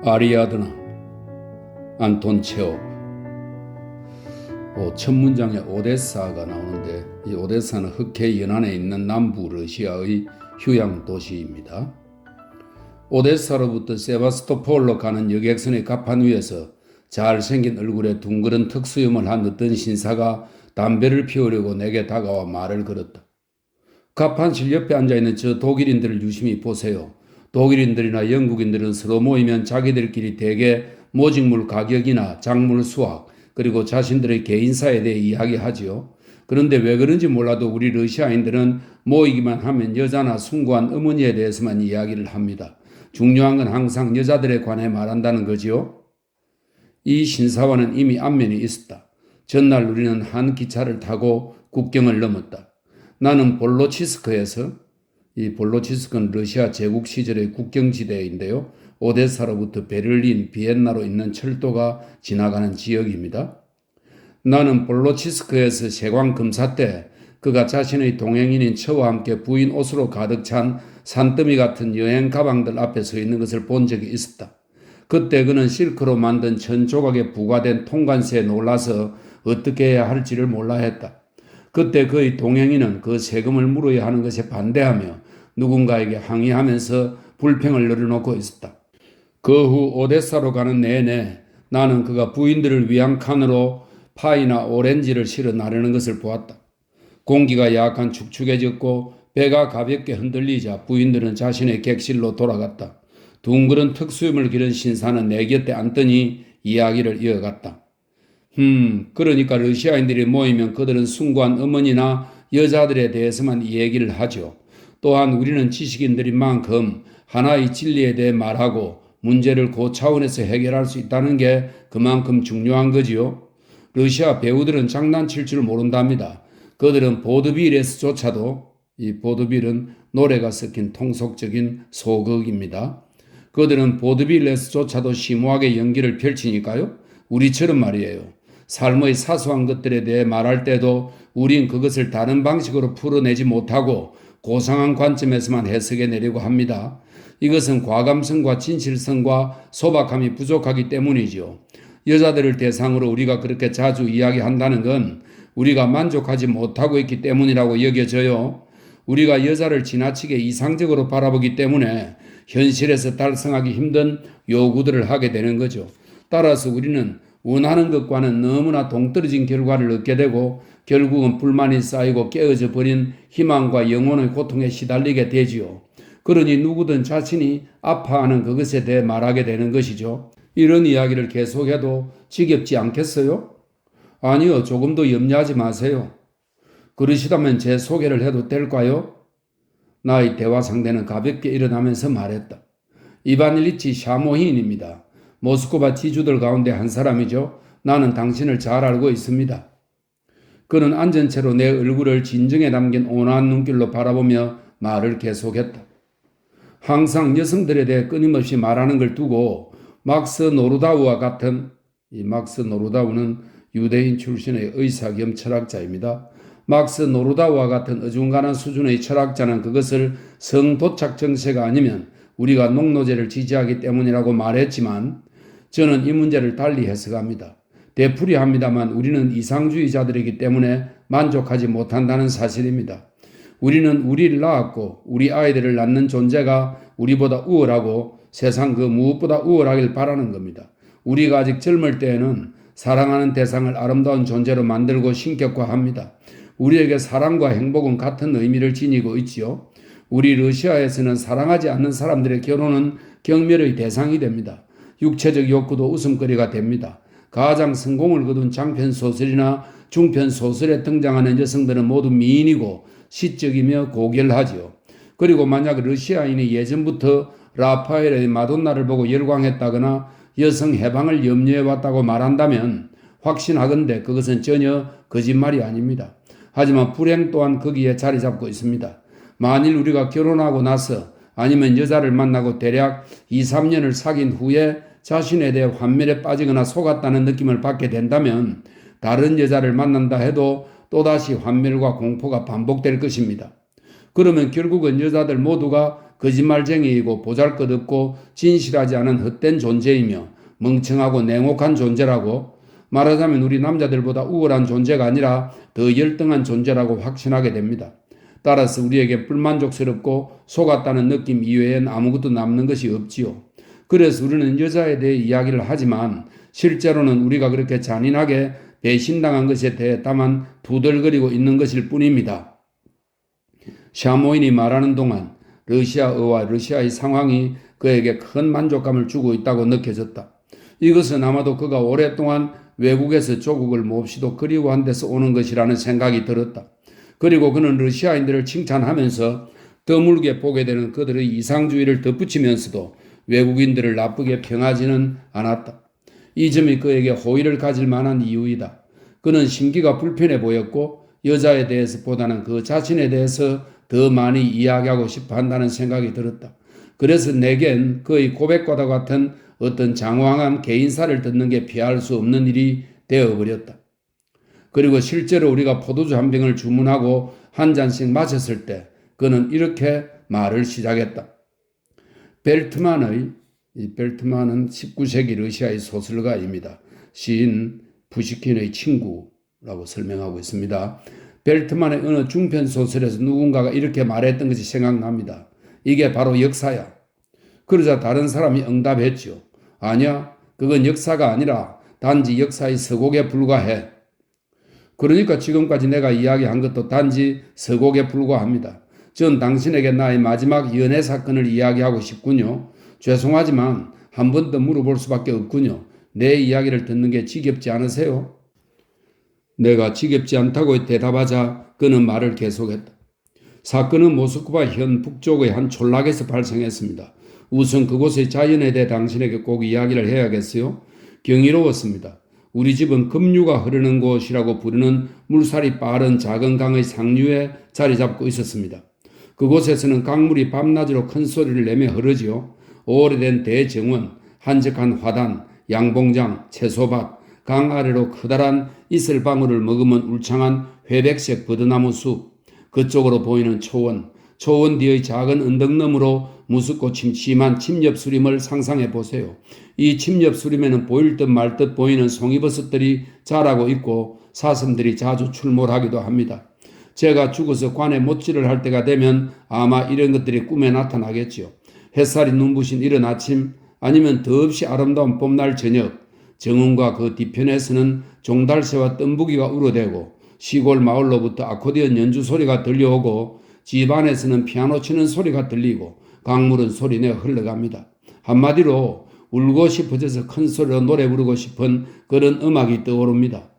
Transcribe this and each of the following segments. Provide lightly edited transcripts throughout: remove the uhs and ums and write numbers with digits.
아리아드나, 안톤 체홉. 첫 문장에 오데사가 나오는데 이 오데사는 흑해 연안에 있는 남부 러시아의 휴양 도시입니다. 오데사로부터 세바스토폴로 가는 여객선의 갑판 위에서 잘생긴 얼굴에 둥그런 턱수염을 한 어떤 신사가 담배를 피우려고 내게 다가와 말을 걸었다. 갑판실 옆에 앉아있는 저 독일인들을 유심히 보세요. 독일인들이나 영국인들은 서로 모이면 자기들끼리 대개 모직물 가격이나 작물 수확 그리고 자신들의 개인사에 대해 이야기하지요. 그런데 왜 그런지 몰라도 우리 러시아인들은 모이기만 하면 여자나 숭고한 어머니에 대해서만 이야기를 합니다. 중요한 건 항상 여자들에 관해 말한다는 거지요. 이 신사와는 이미 안면이 있었다. 전날 우리는 한 기차를 타고 국경을 넘었다. 나는 볼로치스크에서, 이 볼로치스크는 러시아 제국 시절의 국경지대인데요. 오데사로부터 베를린, 비엔나로 있는 철도가 지나가는 지역입니다. 나는 볼로치스크에서 세관 검사 때 그가 자신의 동행인인 처와 함께 부인 옷으로 가득 찬 산더미 같은 여행 가방들 앞에 서 있는 것을 본 적이 있었다. 그때 그는 실크로 만든 천 조각에 부과된 통관세에 놀라서 어떻게 해야 할지를 몰라 했다. 그때 그의 동행인은 그 세금을 물어야 하는 것에 반대하며 누군가에게 항의하면서 불평을 늘어놓고 있었다. 그 후 오데사로 가는 내내 나는 그가 부인들을 위한 칸으로 파이나 오렌지를 실어 나르는 것을 보았다. 공기가 약간 축축해졌고 배가 가볍게 흔들리자 부인들은 자신의 객실로 돌아갔다. 둥그런 턱수염을 기른 신사는 내 곁에 앉더니 이야기를 이어갔다. 그러니까 러시아인들이 모이면 그들은 숭고한 어머니나 여자들에 대해서만 이 얘기를 하죠. 또한 우리는 지식인들인 만큼 하나의 진리에 대해 말하고 문제를 그 차원에서 해결할 수 있다는 게 그만큼 중요한 거지요. 러시아 배우들은 장난칠 줄 모른답니다. 그들은 보드빌에서조차도, 이 보드빌은 노래가 섞인 통속적인 소극입니다. 그들은 보드빌에서조차도 심오하게 연기를 펼치니까요. 우리처럼 말이에요. 삶의 사소한 것들에 대해 말할 때도 우린 그것을 다른 방식으로 풀어내지 못하고 고상한 관점에서만 해석해 내려고 합니다. 이것은 과감성과 진실성과 소박함이 부족하기 때문이지요. 여자들을 대상으로 우리가 그렇게 자주 이야기한다는 건 우리가 만족하지 못하고 있기 때문이라고 여겨져요. 우리가 여자를 지나치게 이상적으로 바라보기 때문에 현실에서 달성하기 힘든 요구들을 하게 되는 거죠. 따라서 우리는 원하는 것과는 너무나 동떨어진 결과를 얻게 되고 결국은 불만이 쌓이고 깨어져 버린 희망과 영혼의 고통에 시달리게 되지요. 그러니 누구든 자신이 아파하는 그것에 대해 말하게 되는 것이죠. 이런 이야기를 계속해도 지겹지 않겠어요? 아니요, 조금 더 염려하지 마세요. 그러시다면 제 소개를 해도 될까요? 나의 대화 상대는 가볍게 일어나면서 말했다. 이반 일리치 샤모힌입니다. 모스크바 지주들 가운데 한 사람이죠. 나는 당신을 잘 알고 있습니다. 그는 앉은 채로 내 얼굴을 진정에 담긴 온화한 눈길로 바라보며 말을 계속했다. 항상 여성들에 대해 끊임없이 말하는 걸 두고 막스 노르다우와 같은, 이 막스 노르다우는 유대인 출신의 의사 겸 철학자입니다. 막스 노르다우와 같은 어중간한 수준의 철학자는 그것을 성도착 정세가 아니면 우리가 농노제를 지지하기 때문이라고 말했지만 저는 이 문제를 달리 해석합니다. 되풀이합니다만 우리는 이상주의자들이기 때문에 만족하지 못한다는 사실입니다. 우리는 우리를 낳았고 우리 아이들을 낳는 존재가 우리보다 우월하고 세상 그 무엇보다 우월하길 바라는 겁니다. 우리가 아직 젊을 때에는 사랑하는 대상을 아름다운 존재로 만들고 신격화합니다. 우리에게 사랑과 행복은 같은 의미를 지니고 있지요. 우리 러시아에서는 사랑하지 않는 사람들의 결혼은 경멸의 대상이 됩니다. 육체적 욕구도 웃음거리가 됩니다. 가장 성공을 거둔 장편 소설이나 중편 소설에 등장하는 여성들은 모두 미인이고 시적이며 고결하지요. 그리고 만약 러시아인이 예전부터 라파엘의 마돈나를 보고 열광했다거나 여성 해방을 염려해왔다고 말한다면 확신하건대 그것은 전혀 거짓말이 아닙니다. 하지만 불행 또한 거기에 자리 잡고 있습니다. 만일 우리가 결혼하고 나서 아니면 여자를 만나고 대략 2, 3년을 사귄 후에 자신에 대해 환멸에 빠지거나 속았다는 느낌을 받게 된다면 다른 여자를 만난다 해도 또다시 환멸과 공포가 반복될 것입니다. 그러면 결국은 여자들 모두가 거짓말쟁이이고 보잘것없고 진실하지 않은 헛된 존재이며 멍청하고 냉혹한 존재라고, 말하자면 우리 남자들보다 우월한 존재가 아니라 더 열등한 존재라고 확신하게 됩니다. 따라서 우리에게 불만족스럽고 속았다는 느낌 이외엔 아무것도 남는 것이 없지요. 그래서 우리는 여자에 대해 이야기를 하지만 실제로는 우리가 그렇게 잔인하게 배신당한 것에 대해 다만 두들거리고 있는 것일 뿐입니다. 샤모인이 말하는 동안 러시아어와 러시아의 상황이 그에게 큰 만족감을 주고 있다고 느껴졌다. 이것은 아마도 그가 오랫동안 외국에서 조국을 몹시도 그리워한 데서 오는 것이라는 생각이 들었다. 그리고 그는 러시아인들을 칭찬하면서 드물게 보게 되는 그들의 이상주의를 덧붙이면서도 외국인들을 나쁘게 평하지는 않았다. 이 점이 그에게 호의를 가질 만한 이유이다. 그는 심기가 불편해 보였고 여자에 대해서보다는 그 자신에 대해서 더 많이 이야기하고 싶어 한다는 생각이 들었다. 그래서 내겐 그의 고백과도 같은 어떤 장황한 개인사를 듣는 게 피할 수 없는 일이 되어버렸다. 그리고 실제로 우리가 포도주 한 병을 주문하고 한 잔씩 마셨을 때 그는 이렇게 말을 시작했다. 벨트만은 19세기 러시아의 소설가입니다. 시인 푸시킨의 친구라고 설명하고 있습니다. 벨트만의 어느 중편 소설에서 누군가가 이렇게 말했던 것이 생각납니다. 이게 바로 역사야. 그러자 다른 사람이 응답했죠. 아니야, 그건 역사가 아니라 단지 역사의 서곡에 불과해. 그러니까 지금까지 내가 이야기한 것도 단지 서곡에 불과합니다. 전 당신에게 나의 마지막 연애 사건을 이야기하고 싶군요. 죄송하지만 한 번 더 물어볼 수밖에 없군요. 내 이야기를 듣는 게 지겹지 않으세요? 내가 지겹지 않다고 대답하자 그는 말을 계속했다. 사건은 모스크바 현 북쪽의 한 촌락에서 발생했습니다. 우선 그곳의 자연에 대해 당신에게 꼭 이야기를 해야겠어요. 경이로웠습니다. 우리 집은 급류가 흐르는 곳이라고 부르는 물살이 빠른 작은 강의 상류에 자리 잡고 있었습니다. 그곳에서는 강물이 밤낮으로 큰 소리를 내며 흐르지요. 오래된 대정원, 한적한 화단, 양봉장, 채소밭, 강 아래로 커다란 이슬방울을 머금은 울창한 회백색 버드나무 숲, 그쪽으로 보이는 초원, 초원 뒤의 작은 언덕 너머로 무섭고 침침한 침엽수림을 상상해 보세요. 이 침엽수림에는 보일 듯 말 듯 보이는 송이버섯들이 자라고 있고 사슴들이 자주 출몰하기도 합니다. 제가 죽어서 관에 못질을 할 때가 되면 아마 이런 것들이 꿈에 나타나겠지요. 햇살이 눈부신 이른 아침, 아니면 더없이 아름다운 봄날 저녁, 정원과 그 뒤편에서는 종달새와 뜸부기가 우러대고 시골 마을로부터 아코디언 연주 소리가 들려오고 집 안에서는 피아노 치는 소리가 들리고 강물은 소리내어 흘러갑니다. 한마디로 울고 싶어져서 큰 소리로 노래 부르고 싶은 그런 음악이 떠오릅니다.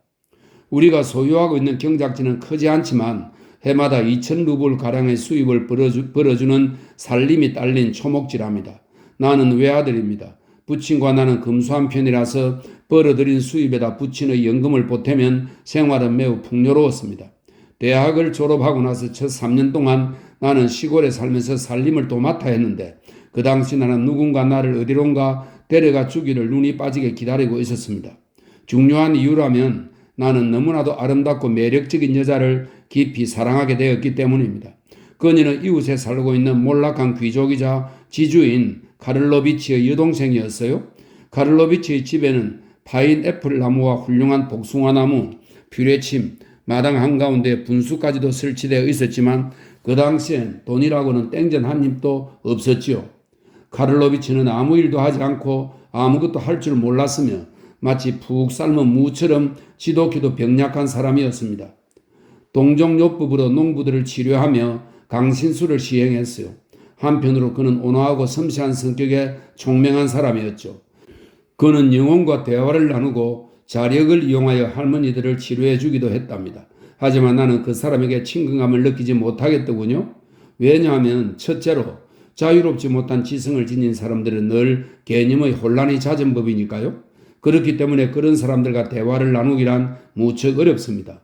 우리가 소유하고 있는 경작지는 크지 않지만 해마다 2,000루블가량의 수입을 벌어주는 살림이 딸린 초목지랍니다. 나는 외아들입니다. 부친과 나는 금수한 편이라서 벌어들인 수입에다 부친의 연금을 보태면 생활은 매우 풍요로웠습니다. 대학을 졸업하고 나서 첫 3년 동안 나는 시골에 살면서 살림을 도맡아 했는데 그 당시 나는 누군가 나를 어디론가 데려가 주기를 눈이 빠지게 기다리고 있었습니다. 중요한 이유라면 나는 너무나도 아름답고 매력적인 여자를 깊이 사랑하게 되었기 때문입니다. 그녀는 이웃에 살고 있는 몰락한 귀족이자 지주인 카를로비치의 여동생이었어요. 카를로비치의 집에는 파인 애플 나무와 훌륭한 복숭아 나무, 퓨레침, 마당 한가운데 분수까지도 설치되어 있었지만 그 당시엔 돈이라고는 땡전 한 입도 없었지요. 카를로비치는 아무 일도 하지 않고 아무것도 할 줄 몰랐으며 마치 푹 삶은 무처럼 지독히도 병약한 사람이었습니다. 동종요법으로 농부들을 치료하며 강신술을 시행했어요. 한편으로 그는 온화하고 섬세한 성격의 총명한 사람이었죠. 그는 영혼과 대화를 나누고 자력을 이용하여 할머니들을 치료해 주기도 했답니다. 하지만 나는 그 사람에게 친근감을 느끼지 못하겠더군요. 왜냐하면 첫째로 자유롭지 못한 지성을 지닌 사람들은 늘 개념의 혼란이 잦은 법이니까요. 그렇기 때문에 그런 사람들과 대화를 나누기란 무척 어렵습니다.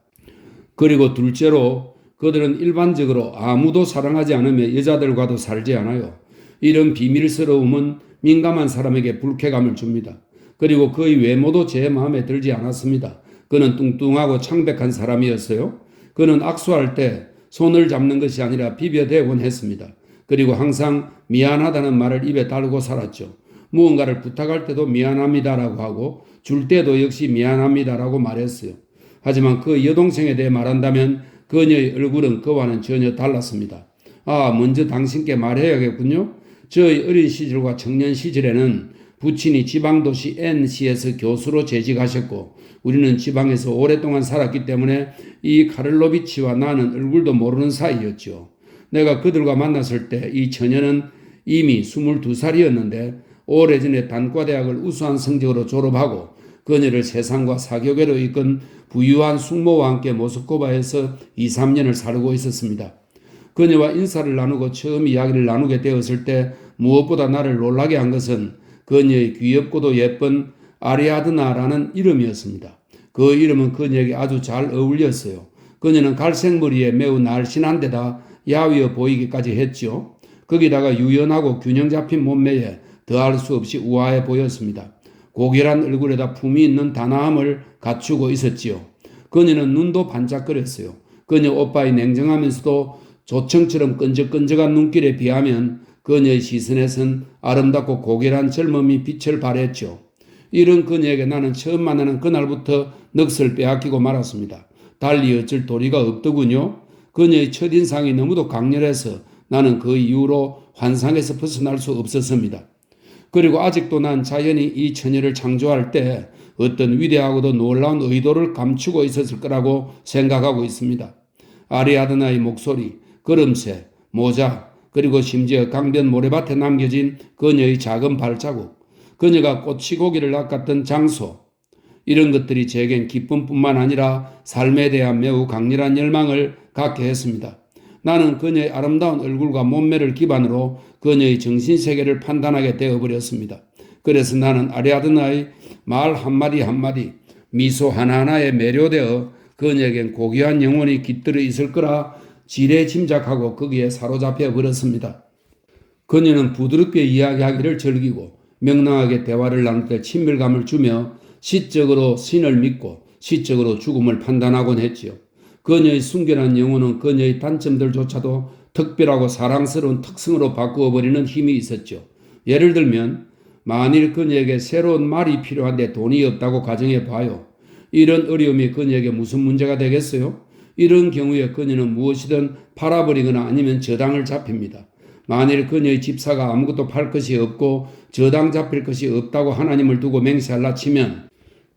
그리고 둘째로 그들은 일반적으로 아무도 사랑하지 않으며 여자들과도 살지 않아요. 이런 비밀스러움은 민감한 사람에게 불쾌감을 줍니다. 그리고 그의 외모도 제 마음에 들지 않았습니다. 그는 뚱뚱하고 창백한 사람이었어요. 그는 악수할 때 손을 잡는 것이 아니라 비벼대곤 했습니다. 그리고 항상 미안하다는 말을 입에 달고 살았죠. 무언가를 부탁할 때도 미안합니다라고 하고 줄 때도 역시 미안합니다라고 말했어요. 하지만 그 여동생에 대해 말한다면 그녀의 얼굴은 그와는 전혀 달랐습니다. 먼저 당신께 말해야겠군요. 저의 어린 시절과 청년 시절에는 부친이 지방도시 NC에서 교수로 재직하셨고 우리는 지방에서 오랫동안 살았기 때문에 이 카를로비치와 나는 얼굴도 모르는 사이였죠. 내가 그들과 만났을 때 이 처녀는 이미 22살이었는데 오래전에 단과대학을 우수한 성적으로 졸업하고 그녀를 세상과 사교계로 이끈 부유한 숙모와 함께 모스크바에서 2, 3년을 살고 있었습니다. 그녀와 인사를 나누고 처음 이야기를 나누게 되었을 때 무엇보다 나를 놀라게 한 것은 그녀의 귀엽고도 예쁜 아리아드나라는 이름이었습니다. 그 이름은 그녀에게 아주 잘 어울렸어요. 그녀는 갈색 머리에 매우 날씬한 데다 야위어 보이기까지 했죠. 거기다가 유연하고 균형 잡힌 몸매에 더할 수 없이 우아해 보였습니다. 고결한 얼굴에다 품이 있는 단아함을 갖추고 있었지요. 그녀는 눈도 반짝거렸어요. 그녀 오빠의 냉정하면서도 조청처럼 끈적끈적한 눈길에 비하면 그녀의 시선에선 아름답고 고결한 젊음이 빛을 발했죠. 이런 그녀에게 나는 처음 만나는 그날부터 넋을 빼앗기고 말았습니다. 달리 어쩔 도리가 없더군요. 그녀의 첫인상이 너무도 강렬해서 나는 그 이후로 환상에서 벗어날 수 없었습니다. 그리고 아직도 난 자연이 이 처녀를 창조할 때 어떤 위대하고도 놀라운 의도를 감추고 있었을 거라고 생각하고 있습니다. 아리아드나의 목소리, 걸음새, 모자, 그리고 심지어 강변 모래밭에 남겨진 그녀의 작은 발자국, 그녀가 꼬치고기를 낚았던 장소, 이런 것들이 제겐 기쁨뿐만 아니라 삶에 대한 매우 강렬한 열망을 갖게 했습니다. 나는 그녀의 아름다운 얼굴과 몸매를 기반으로 그녀의 정신세계를 판단하게 되어버렸습니다. 그래서 나는 아리아드나의 말 한마디 한마디, 미소 하나하나에 매료되어 그녀에겐 고귀한 영혼이 깃들어 있을 거라 지레 짐작하고 거기에 사로잡혀 버렸습니다. 그녀는 부드럽게 이야기하기를 즐기고 명랑하게 대화를 나눌 때 친밀감을 주며 시적으로 신을 믿고 시적으로 죽음을 판단하곤 했지요. 그녀의 순결한 영혼은 그녀의 단점들조차도 특별하고 사랑스러운 특성으로 바꾸어버리는 힘이 있었죠. 예를 들면 만일 그녀에게 새로운 말이 필요한데 돈이 없다고 가정해 봐요. 이런 어려움이 그녀에게 무슨 문제가 되겠어요? 이런 경우에 그녀는 무엇이든 팔아버리거나 아니면 저당을 잡힙니다. 만일 그녀의 집사가 아무것도 팔 것이 없고 저당 잡힐 것이 없다고 하나님을 두고 맹세할라 치면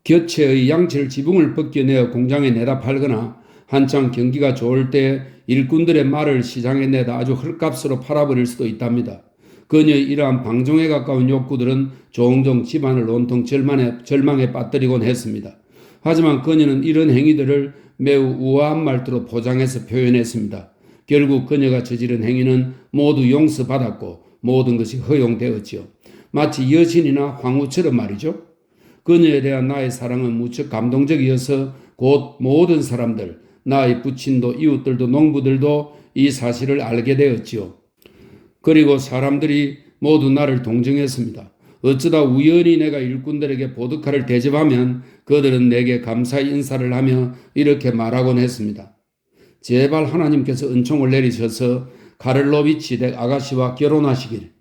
겨체의 양철 지붕을 벗겨내어 공장에 내다 팔거나 한창 경기가 좋을 때 일꾼들의 말을 시장에 내다 아주 헐값으로 팔아버릴 수도 있답니다. 그녀의 이러한 방종에 가까운 욕구들은 종종 집안을 온통 절망에 빠뜨리곤 했습니다. 하지만 그녀는 이런 행위들을 매우 우아한 말투로 포장해서 표현했습니다. 결국 그녀가 저지른 행위는 모두 용서받았고 모든 것이 허용되었지요. 마치 여신이나 황후처럼 말이죠. 그녀에 대한 나의 사랑은 무척 감동적이어서 곧 모든 사람들, 나의 부친도 이웃들도 농부들도 이 사실을 알게 되었지요. 그리고 사람들이 모두 나를 동정했습니다. 어쩌다 우연히 내가 일꾼들에게 보드카를 대접하면 그들은 내게 감사의 인사를 하며 이렇게 말하곤 했습니다. 제발 하나님께서 은총을 내리셔서 카를로비치 댁 아가씨와 결혼하시길.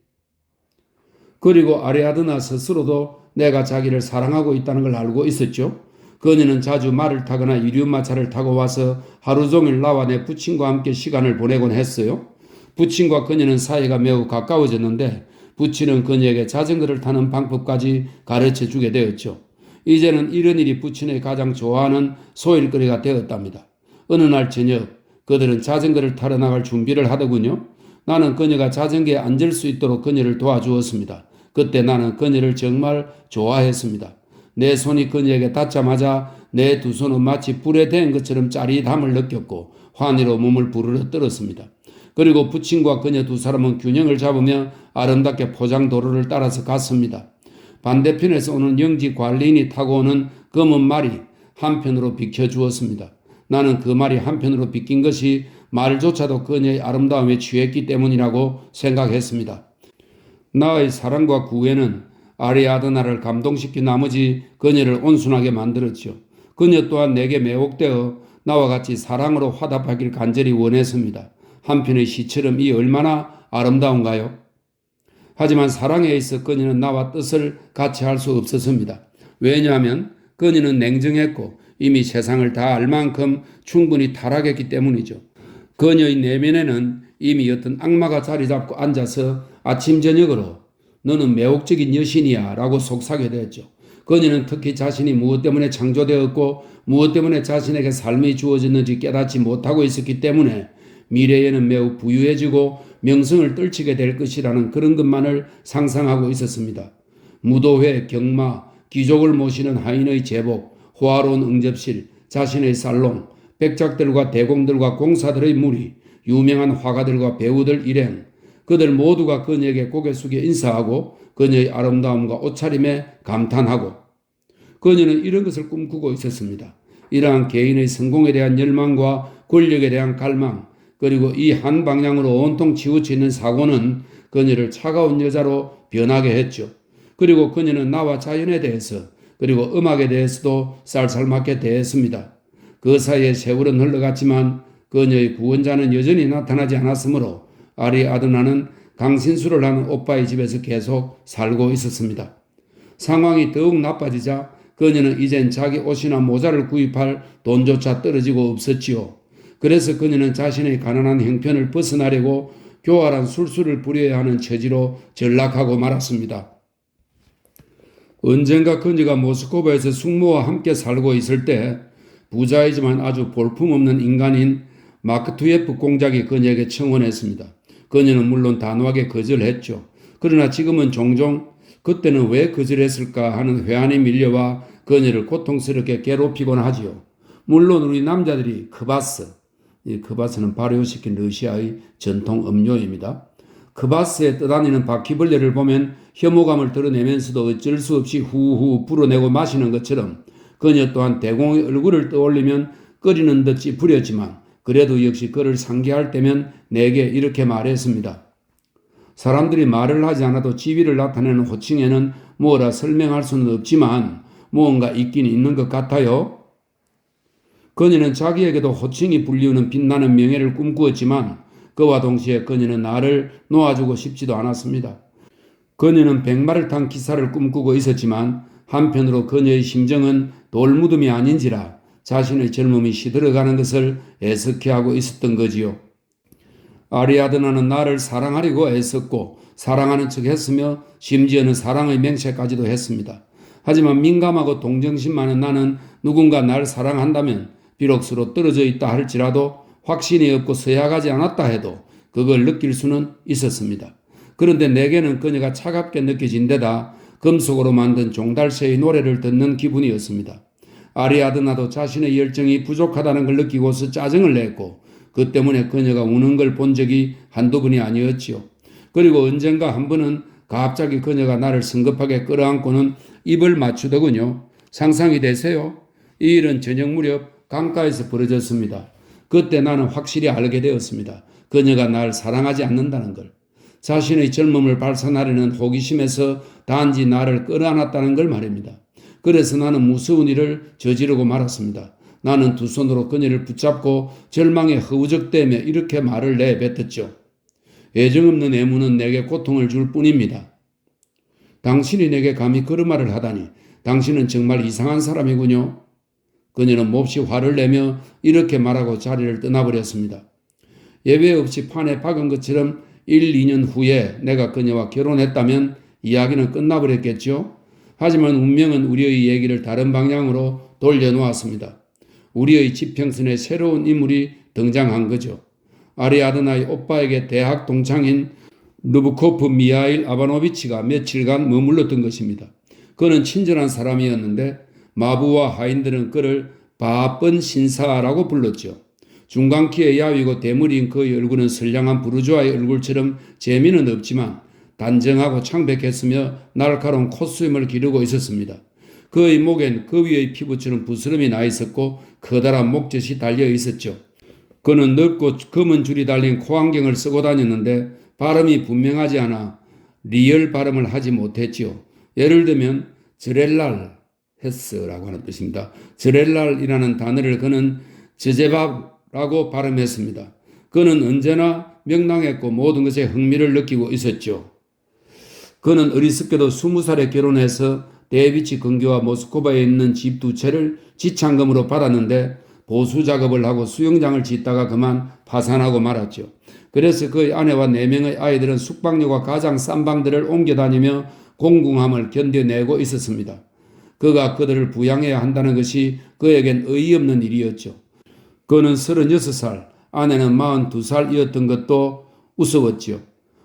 그리고 아리아드나 스스로도 내가 자기를 사랑하고 있다는 걸 알고 있었죠. 그녀는 자주 말을 타거나 이륜마차를 타고 와서 하루 종일 나와 내 부친과 함께 시간을 보내곤 했어요. 부친과 그녀는 사이가 매우 가까워졌는데 부친은 그녀에게 자전거를 타는 방법까지 가르쳐 주게 되었죠. 이제는 이런 일이 부친의 가장 좋아하는 소일거리가 되었답니다. 어느 날 저녁 그들은 자전거를 타러 나갈 준비를 하더군요. 나는 그녀가 자전거에 앉을 수 있도록 그녀를 도와주었습니다. 그때 나는 그녀를 정말 좋아했습니다. 내 손이 그녀에게 닿자마자 내 두 손은 마치 불에 댄 것처럼 짜릿함을 느꼈고 환희로 몸을 부르르 떨었습니다. 그리고 부친과 그녀 두 사람은 균형을 잡으며 아름답게 포장 도로를 따라서 갔습니다. 반대편에서 오는 영지 관리인이 타고 오는 검은 말이 한편으로 비켜주었습니다. 나는 그 말이 한편으로 비낀 것이 말조차도 그녀의 아름다움에 취했기 때문이라고 생각했습니다. 나의 사랑과 구애는 아리아드나를 감동시킨 나머지 그녀를 온순하게 만들었죠. 그녀 또한 내게 매혹되어 나와 같이 사랑으로 화답하길 간절히 원했습니다. 한편의 시처럼 이 얼마나 아름다운가요? 하지만 사랑에 있어 그녀는 나와 뜻을 같이 할 수 없었습니다. 왜냐하면 그녀는 냉정했고 이미 세상을 다 알 만큼 충분히 타락했기 때문이죠. 그녀의 내면에는 이미 어떤 악마가 자리 잡고 앉아서 아침 저녁으로 너는 매혹적인 여신이야 라고 속삭여야 했죠. 그녀는 특히 자신이 무엇 때문에 창조되었고 무엇 때문에 자신에게 삶이 주어졌는지 깨닫지 못하고 있었기 때문에 미래에는 매우 부유해지고 명성을 떨치게 될 것이라는 그런 것만을 상상하고 있었습니다. 무도회, 경마, 귀족을 모시는 하인의 제복, 호화로운 응접실, 자신의 살롱, 백작들과 대공들과 공사들의 무리, 유명한 화가들과 배우들 일행, 그들 모두가 그녀에게 고개 숙여 인사하고 그녀의 아름다움과 옷차림에 감탄하고 그녀는 이런 것을 꿈꾸고 있었습니다. 이러한 개인의 성공에 대한 열망과 권력에 대한 갈망 그리고 이 한 방향으로 온통 치우쳐 있는 사고는 그녀를 차가운 여자로 변하게 했죠. 그리고 그녀는 나와 자연에 대해서 그리고 음악에 대해서도 쌀쌀맞게 대했습니다. 그 사이에 세월은 흘러갔지만 그녀의 구원자는 여전히 나타나지 않았으므로 아리아드나는 강신수를 하는 오빠의 집에서 계속 살고 있었습니다. 상황이 더욱 나빠지자 그녀는 이젠 자기 옷이나 모자를 구입할 돈조차 떨어지고 없었지요. 그래서 그녀는 자신의 가난한 형편을 벗어나려고 교활한 술수를 부려야 하는 처지로 전락하고 말았습니다. 언젠가 그녀가 모스크바에서 숙모와 함께 살고 있을 때 부자이지만 아주 볼품없는 인간인 마크투예프 공작이 그녀에게 청혼했습니다. 그녀는 물론 단호하게 거절했죠. 그러나 지금은 종종 그때는 왜 거절했을까 하는 회한이 밀려와 그녀를 고통스럽게 괴롭히곤 하지요. 물론 우리 남자들이 크바스, 이 크바스는 발효시킨 러시아의 전통 음료입니다. 크바스에 떠다니는 바퀴벌레를 보면 혐오감을 드러내면서도 어쩔 수 없이 후후 불어내고 마시는 것처럼 그녀 또한 대공의 얼굴을 떠올리면 끓이는 듯 찌푸렸지만 그래도 역시 그를 상기할 때면 내게 이렇게 말했습니다. 사람들이 말을 하지 않아도 지위를 나타내는 호칭에는 뭐라 설명할 수는 없지만 무언가 있긴 있는 것 같아요. 그녀는 자기에게도 호칭이 불리우는 빛나는 명예를 꿈꾸었지만 그와 동시에 그녀는 나를 놓아주고 싶지도 않았습니다. 그녀는 백마를 탄 기사를 꿈꾸고 있었지만 한편으로 그녀의 심정은 돌무덤이 아닌지라 자신의 젊음이 시들어가는 것을 애석해하고 있었던 거지요. 아리아드나는 나를 사랑하려고 애썼고 사랑하는 척 했으며 심지어는 사랑의 맹세까지도 했습니다. 하지만 민감하고 동정심 많은 나는 누군가 날 사랑한다면 비록 서로 떨어져 있다 할지라도 확신이 없고 서약하지 않았다 해도 그걸 느낄 수는 있었습니다. 그런데 내게는 그녀가 차갑게 느껴진 데다 금속으로 만든 종달새의 노래를 듣는 기분이었습니다. 아리아드나도 자신의 열정이 부족하다는 걸 느끼고서 짜증을 냈고 그 때문에 그녀가 우는 걸 본 적이 한두 번이 아니었지요. 그리고 언젠가 한 번은 갑자기 그녀가 나를 성급하게 끌어안고는 입을 맞추더군요. 상상이 되세요? 이 일은 저녁 무렵 강가에서 벌어졌습니다. 그때 나는 확실히 알게 되었습니다. 그녀가 날 사랑하지 않는다는 걸. 자신의 젊음을 발산하려는 호기심에서 단지 나를 끌어안았다는 걸 말입니다. 그래서 나는 무서운 일을 저지르고 말았습니다. 나는 두 손으로 그녀를 붙잡고 절망에 허우적대며 이렇게 말을 내뱉었죠. 애정 없는 애무는 내게 고통을 줄 뿐입니다. 당신이 내게 감히 그런 말을 하다니 당신은 정말 이상한 사람이군요. 그녀는 몹시 화를 내며 이렇게 말하고 자리를 떠나버렸습니다. 예외 없이 판에 박은 것처럼 1, 2년 후에 내가 그녀와 결혼했다면 이야기는 끝나버렸겠죠. 하지만 운명은 우리의 얘기를 다른 방향으로 돌려놓았습니다. 우리의 지평선에 새로운 인물이 등장한 거죠. 아리아드나의 오빠에게 대학 동창인 루브코프 미하일 아바노비치가 며칠간 머물렀던 것입니다. 그는 친절한 사람이었는데 마부와 하인들은 그를 바쁜 신사라고 불렀죠. 중간 키에 야위고 대머리인 그의 얼굴은 선량한 부르주아의 얼굴처럼 재미는 없지만 단정하고 창백했으며 날카로운 콧수염을 기르고 있었습니다. 그의 목엔 그 위의 피부처럼 부스럼이 나 있었고 커다란 목젖이 달려 있었죠. 그는 넓고 검은 줄이 달린 코안경을 쓰고 다녔는데 발음이 분명하지 않아 리얼 발음을 하지 못했지요. 예를 들면 저렐랄 헤스라고 하는 뜻입니다. 저렐랄이라는 단어를 그는 저제밥라고 발음했습니다. 그는 언제나 명랑했고 모든 것에 흥미를 느끼고 있었죠. 그는 어리석게도 20살에 결혼해서 데비치 근교와 모스크바에 있는 집 2채를 지참금으로 받았는데 보수 작업을 하고 수영장을 짓다가 그만 파산하고 말았죠. 그래서 그의 아내와 4명의 아이들은 숙박료가 가장 싼 방들을 옮겨 다니며 공공함을 견뎌내고 있었습니다. 그가 그들을 부양해야 한다는 것이 그에겐 의의없는 일이었죠. 그는 36살, 아내는 42살이었던 것도 우스웠지요.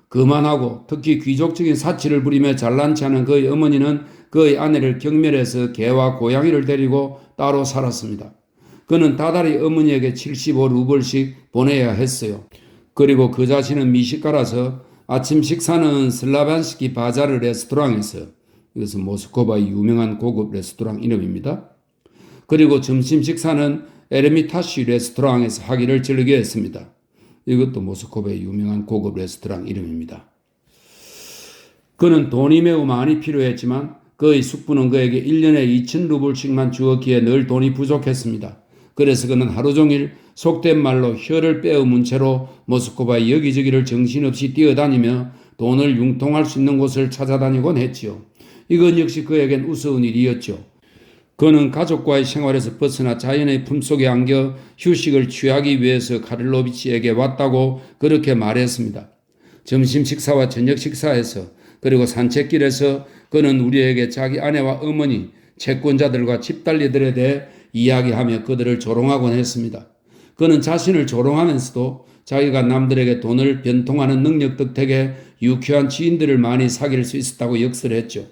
그만하고 특히 귀족적인 사치를 부리며 잘난치 않은 그의 어머니는 그의 아내를 경멸해서 개와 고양이를 데리고 따로 살았습니다. 그는 다달이 어머니에게 75루블씩 보내야 했어요. 그리고 그 자신은 미식가라서 아침 식사는 슬라반스키 바자르 레스토랑에서, 이것은 모스크바의 유명한 고급 레스토랑 이름입니다. 그리고 점심 식사는 에르미타시 레스토랑에서 하기를 즐겨 했습니다. 이것도 모스크바의 유명한 고급 레스토랑 이름입니다. 그는 돈이 매우 많이 필요했지만 그의 숙부는 그에게 1년에 2,000루블씩만 주었기에 늘 돈이 부족했습니다. 그래서 그는 하루 종일 속된 말로 혀를 빼어문 채로 모스크바의 여기저기를 정신없이 뛰어다니며 돈을 융통할 수 있는 곳을 찾아다니곤 했지요. 이건 역시 그에겐 우스운 일이었죠. 그는 가족과의 생활에서 벗어나 자연의 품속에 안겨 휴식을 취하기 위해서 카를로비치에게 왔다고 그렇게 말했습니다. 점심 식사와 저녁 식사에서 그리고 산책길에서 그는 우리에게 자기 아내와 어머니, 채권자들과 집달리들에 대해 이야기하며 그들을 조롱하곤 했습니다. 그는 자신을 조롱하면서도 자기가 남들에게 돈을 변통하는 능력 덕택에 유쾌한 지인들을 많이 사귈 수 있었다고 역설했죠.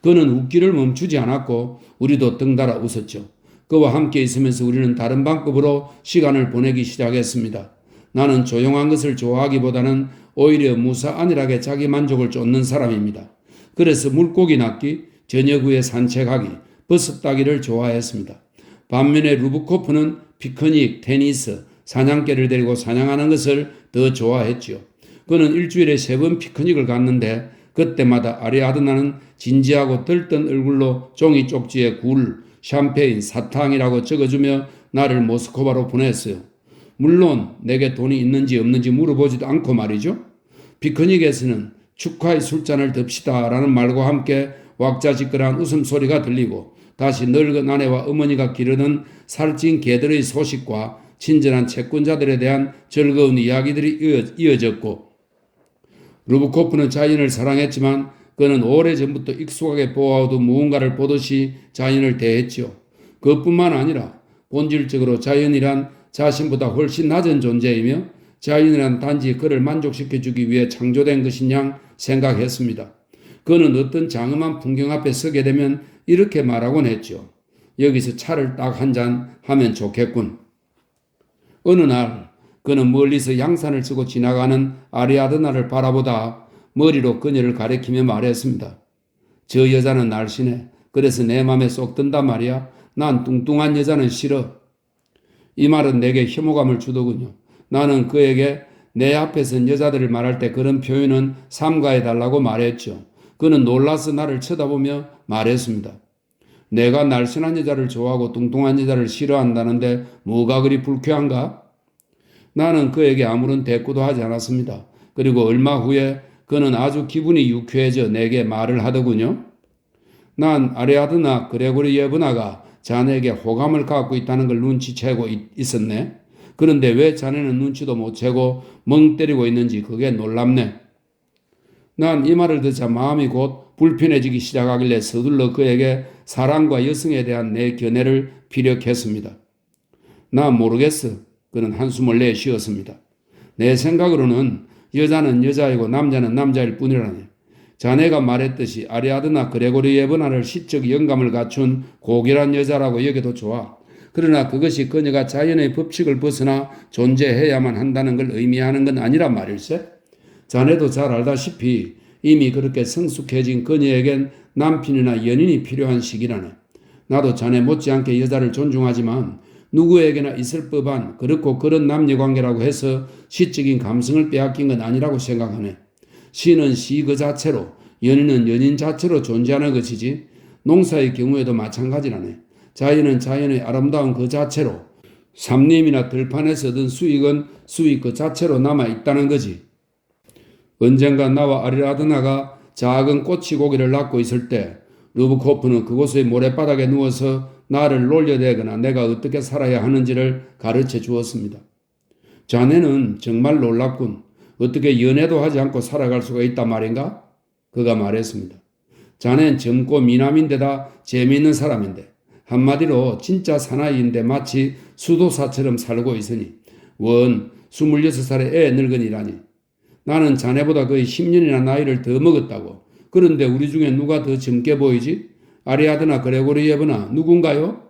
그는 웃기를 멈추지 않았고 우리도 덩달아 웃었죠. 그와 함께 있으면서 우리는 다른 방법으로 시간을 보내기 시작했습니다. 나는 조용한 것을 좋아하기보다는 오히려 무사안일하게 자기 만족을 쫓는 사람입니다. 그래서 물고기 낚기, 저녁 후에 산책하기, 버섯 따기를 좋아했습니다. 반면에 루브코프는 피크닉, 테니스, 사냥개를 데리고 사냥하는 것을 더 좋아했지요. 그는 일주일에 3번 피크닉을 갔는데 그때마다 아리아드나는 진지하고 들뜬 얼굴로 종이 쪽지에 굴, 샴페인, 사탕이라고 적어주며 나를 모스크바로 보냈어요. 물론 내게 돈이 있는지 없는지 물어보지도 않고 말이죠. 피크닉에서는 축하의 술잔을 듭시다 라는 말과 함께 왁자지껄한 웃음소리가 들리고 다시 늙은 아내와 어머니가 기르는 살찐 개들의 소식과 친절한 채권자들에 대한 즐거운 이야기들이 이어졌고 루브코프는 자연을 사랑했지만 그는 오래전부터 익숙하게 보아오도 무언가를 보듯이 자연을 대했지요. 그뿐만 아니라 본질적으로 자연이란 자신보다 훨씬 낮은 존재이며 자연이란 단지 그를 만족시켜주기 위해 창조된 것인 양 생각했습니다. 그는 어떤 장엄한 풍경 앞에 서게 되면 이렇게 말하곤 했죠. 여기서 차를 딱 한 잔 하면 좋겠군. 어느 날 그는 멀리서 양산을 쓰고 지나가는 아리아드나를 바라보다 머리로 그녀를 가리키며 말했습니다. 저 여자는 날씬해. 그래서 내 맘에 쏙 든단 말이야. 난 뚱뚱한 여자는 싫어. 이 말은 내게 혐오감을 주더군요. 나는 그에게 내 앞에서 여자들을 말할 때 그런 표현은 삼가해달라고 말했죠. 그는 놀라서 나를 쳐다보며 말했습니다. 내가 날씬한 여자를 좋아하고 뚱뚱한 여자를 싫어한다는데 뭐가 그리 불쾌한가? 나는 그에게 아무런 대꾸도 하지 않았습니다. 그리고 얼마 후에 그는 아주 기분이 유쾌해져 내게 말을 하더군요. 난 아리아드나 그레고리 예브나가 자네에게 호감을 갖고 있다는 걸 눈치채고 있었네. 그런데 왜 자네는 눈치도 못 채고 멍 때리고 있는지 그게 놀랍네. 난 이 말을 듣자 마음이 곧 불편해지기 시작하길래 서둘러 그에게 사랑과 여성에 대한 내 견해를 피력했습니다. 나 모르겠어. 그는 한숨을 내쉬었습니다. 내 생각으로는 여자는 여자이고 남자는 남자일 뿐이라네. 자네가 말했듯이 아리아드나 그레고리 예브나를 시적 영감을 갖춘 고결한 여자라고 여겨도 좋아. 그러나 그것이 그녀가 자연의 법칙을 벗어나 존재해야만 한다는 걸 의미하는 건 아니란 말일세. 자네도 잘 알다시피 이미 그렇게 성숙해진 그녀에겐 남편이나 연인이 필요한 시기라네. 나도 자네 못지않게 여자를 존중하지만 누구에게나 있을 법한 그렇고 그런 남녀관계라고 해서 시적인 감성을 빼앗긴 건 아니라고 생각하네. 시는 시 그 자체로, 연인은 연인 자체로 존재하는 것이지 농사의 경우에도 마찬가지라네. 자연은 자연의 아름다운 그 자체로, 삼림이나 들판에서 얻은 수익은 수익 그 자체로 남아 있다는 거지. 언젠가 나와 아리아드나가 작은 꼬치 고기를 낚고 있을 때 루브코프는 그곳의 모래바닥에 누워서 나를 놀려대거나 내가 어떻게 살아야 하는지를 가르쳐 주었습니다. 자네는 정말 놀랍군. 어떻게 연애도 하지 않고 살아갈 수가 있단 말인가? 그가 말했습니다. 자넨 젊고 미남인데다 재미있는 사람인데 한마디로 진짜 사나이인데 마치 수도사처럼 살고 있으니 원 26살의 애 늙은이라니. 나는 자네보다 거의 10년이나 나이를 더 먹었다고. 그런데 우리 중에 누가 더 젊게 보이지? 아리아드나 그레고리예브나 누군가요?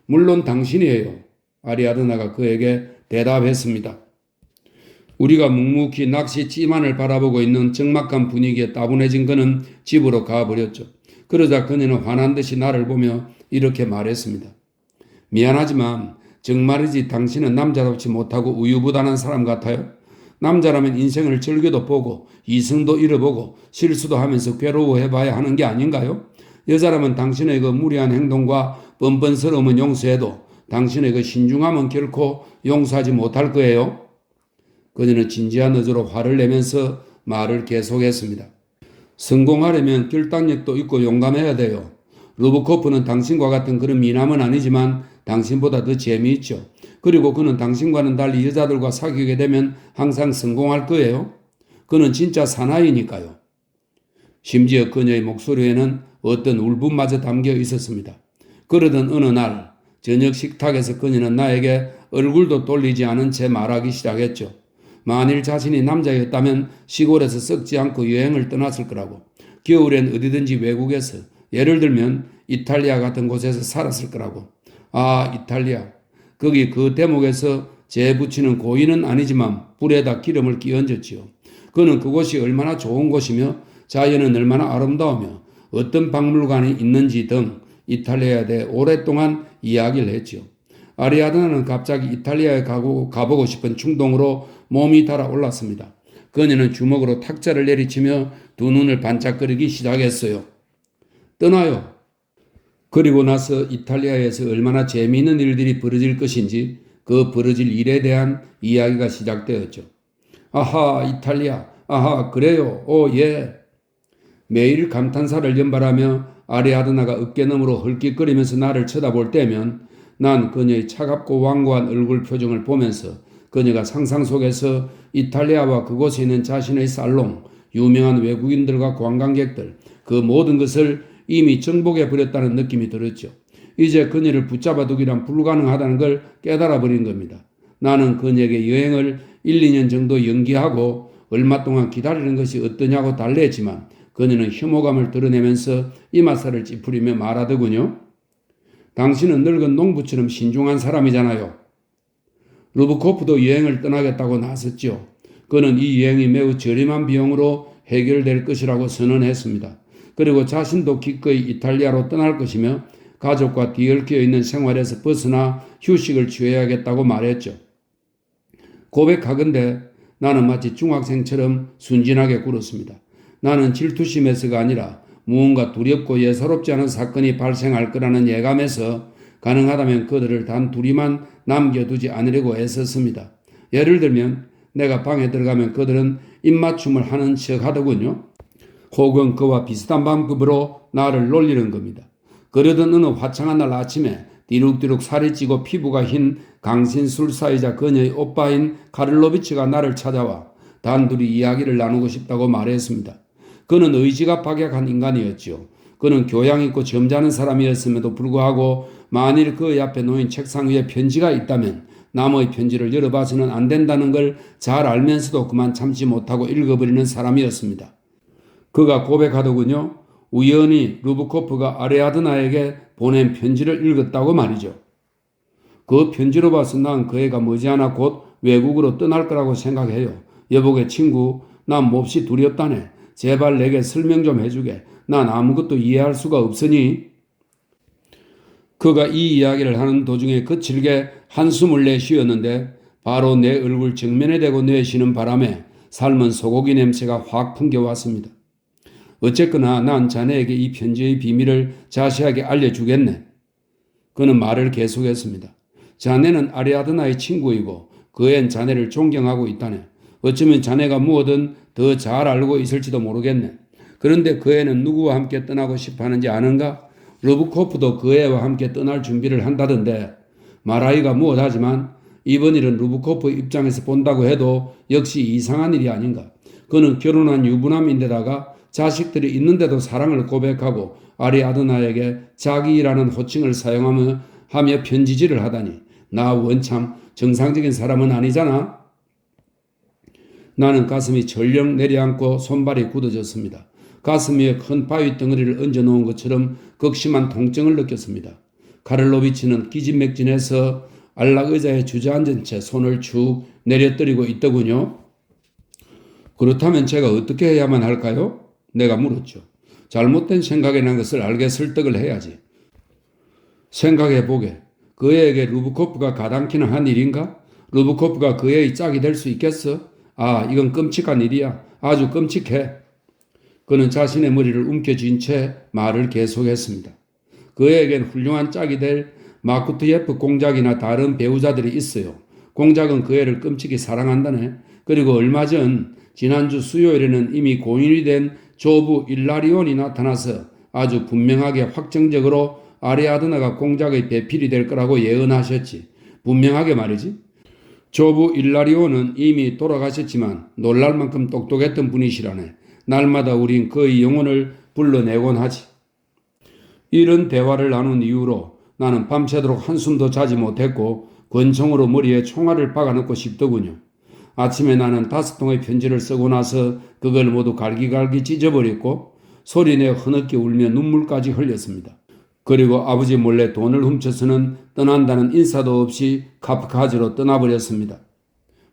물론 당신이에요. 아리아드나가 그에게 대답했습니다. 우리가 묵묵히 낚시 찌만을 바라보고 있는 적막한 분위기에 따분해진 그는 집으로 가버렸죠. 그러자 그녀는 화난 듯이 나를 보며 이렇게 말했습니다. 미안하지만 정말이지 당신은 남자답지 못하고 우유부단한 사람 같아요. 남자라면 인생을 즐겨도 보고 이성도 잃어보고 실수도 하면서 괴로워해봐야 하는 게 아닌가요? 여자라면 당신의 그 무리한 행동과 뻔뻔스러움은 용서해도 당신의 그 신중함은 결코 용서하지 못할 거예요. 그녀는 진지한 어조로 화를 내면서 말을 계속했습니다. 성공하려면 결단력도 있고 용감해야 돼요. 루브코프는 당신과 같은 그런 미남은 아니지만 당신보다 더 재미있죠. 그리고 그는 당신과는 달리 여자들과 사귀게 되면 항상 성공할 거예요. 그는 진짜 사나이니까요. 심지어 그녀의 목소리에는 어떤 울분마저 담겨 있었습니다. 그러던 어느 날 저녁 식탁에서 그녀는 나에게 얼굴도 돌리지 않은 채 말하기 시작했죠. 만일 자신이 남자였다면 시골에서 썩지 않고 여행을 떠났을 거라고. 겨울엔 어디든지 외국에서 예를 들면 이탈리아 같은 곳에서 살았을 거라고. 아, 이탈리아. 거기 그 대목에서 재붙이는 고인은 아니지만 불에다 기름을 끼얹었지요. 그는 그곳이 얼마나 좋은 곳이며 자연은 얼마나 아름다우며 어떤 박물관이 있는지 등 이탈리아에 대해 오랫동안 이야기를 했지요. 아리아드나는 갑자기 이탈리아에 가보고 싶은 충동으로 몸이 달아올랐습니다. 그녀는 주먹으로 탁자를 내리치며 두 눈을 반짝거리기 시작했어요. 떠나요. 그리고 나서 이탈리아에서 얼마나 재미있는 일들이 벌어질 것인지 그 벌어질 일에 대한 이야기가 시작되었죠. 아하, 이탈리아. 아하, 그래요. 오, 예. 매일 감탄사를 연발하며 아리아드나가 어깨너머로 헐깃거리면서 나를 쳐다볼 때면 난 그녀의 차갑고 완고한 얼굴 표정을 보면서 그녀가 상상 속에서 이탈리아와 그곳에 있는 자신의 살롱, 유명한 외국인들과 관광객들, 그 모든 것을 이미 정복해 버렸다는 느낌이 들었죠. 이제 그녀를 붙잡아 두기란 불가능하다는 걸 깨달아 버린 겁니다. 나는 그녀에게 여행을 1, 2년 정도 연기하고 얼마 동안 기다리는 것이 어떠냐고 달래했지만 그녀는 혐오감을 드러내면서 이마살을 찌푸리며 말하더군요. 당신은 늙은 농부처럼 신중한 사람이잖아요. 루브코프도 여행을 떠나겠다고 나섰죠. 그는 이 여행이 매우 저렴한 비용으로 해결될 것이라고 선언했습니다. 그리고 자신도 기꺼이 이탈리아로 떠날 것이며 가족과 뒤얽혀 있는 생활에서 벗어나 휴식을 취해야겠다고 말했죠. 고백하건대 나는 마치 중학생처럼 순진하게 굴었습니다. 나는 질투심에서가 아니라 무언가 두렵고 예사롭지 않은 사건이 발생할 거라는 예감에서 가능하다면 그들을 단 둘이만 남겨두지 않으려고 애썼습니다. 예를 들면 내가 방에 들어가면 그들은 입맞춤을 하는 척 하더군요. 혹은 그와 비슷한 방법으로 나를 놀리는 겁니다. 그러던 어느 화창한 날 아침에 뒤룩뒤룩 살이 찌고 피부가 흰 강신술사이자 그녀의 오빠인 카를로비치가 나를 찾아와 단둘이 이야기를 나누고 싶다고 말했습니다. 그는 의지가 박약한 인간이었지요. 그는 교양 있고 점잖은 사람이었음에도 불구하고 만일 그의 앞에 놓인 책상 위에 편지가 있다면 남의 편지를 열어봐서는 안 된다는 걸 잘 알면서도 그만 참지 못하고 읽어버리는 사람이었습니다. 그가 고백하더군요. 우연히 루브코프가 아리아드나에게 보낸 편지를 읽었다고 말이죠. 그 편지로 봐서 난 그 애가 머지않아 곧 외국으로 떠날 거라고 생각해요. 여보게 친구, 난 몹시 두렵다네. 제발 내게 설명 좀 해주게. 난 아무것도 이해할 수가 없으니. 그가 이 이야기를 하는 도중에 거칠게 한숨을 내쉬었는데 바로 내 얼굴 정면에 대고 내쉬는 바람에 삶은 소고기 냄새가 확 풍겨왔습니다. 어쨌거나 난 자네에게 이 편지의 비밀을 자세하게 알려주겠네. 그는 말을 계속했습니다. 자네는 아리아드나의 친구이고 그 애는 자네를 존경하고 있다네. 어쩌면 자네가 무엇든 더 잘 알고 있을지도 모르겠네. 그런데 그 애는 누구와 함께 떠나고 싶어 하는지 아는가? 루브코프도 그 애와 함께 떠날 준비를 한다던데 말하기가 무엇하지만 이번 일은 루브코프 입장에서 본다고 해도 역시 이상한 일이 아닌가. 그는 결혼한 유부남인데다가 자식들이 있는데도 사랑을 고백하고 아리아드나에게 자기라는 호칭을 사용하며 편지질을 하다니 나 원참 정상적인 사람은 아니잖아. 나는 가슴이 절령 내려앉고 손발이 굳어졌습니다. 가슴 위에 큰 바위 덩어리를 얹어놓은 것처럼 극심한 통증을 느꼈습니다. 카를로비치는 기진맥진해서 안락 의자에 주저앉은 채 손을 축 내려뜨리고 있더군요. 그렇다면 제가 어떻게 해야만 할까요? 내가 물었죠. 잘못된 생각에 난 것을 알게 설득을 해야지. 생각해보게. 그 애에게 루브코프가 가당키는 한 일인가? 루브코프가 그 애의 짝이 될 수 있겠어? 아, 이건 끔찍한 일이야. 아주 끔찍해. 그는 자신의 머리를 움켜쥔 채 말을 계속했습니다. 그 애에겐 훌륭한 짝이 될 마쿠트예프 공작이나 다른 배우자들이 있어요. 공작은 그 애를 끔찍이 사랑한다네. 그리고 얼마 전 지난주 수요일에는 이미 고인이 된 조부 일라리온이 나타나서 아주 분명하게 확정적으로 아리아드나가 공작의 배필이 될 거라고 예언하셨지. 분명하게 말이지. 조부 일라리온은 이미 돌아가셨지만 놀랄 만큼 똑똑했던 분이시라네. 날마다 우린 그의 영혼을 불러내곤 하지. 이런 대화를 나눈 이후로 나는 밤새도록 한숨도 자지 못했고 권총으로 머리에 총알을 박아넣고 싶더군요. 아침에 나는 5통의 편지를 쓰고 나서 그걸 모두 갈기갈기 찢어버렸고 소리내어 흐느끼 울며 눈물까지 흘렸습니다. 그리고 아버지 몰래 돈을 훔쳐서는 떠난다는 인사도 없이 카프카즈로 떠나버렸습니다.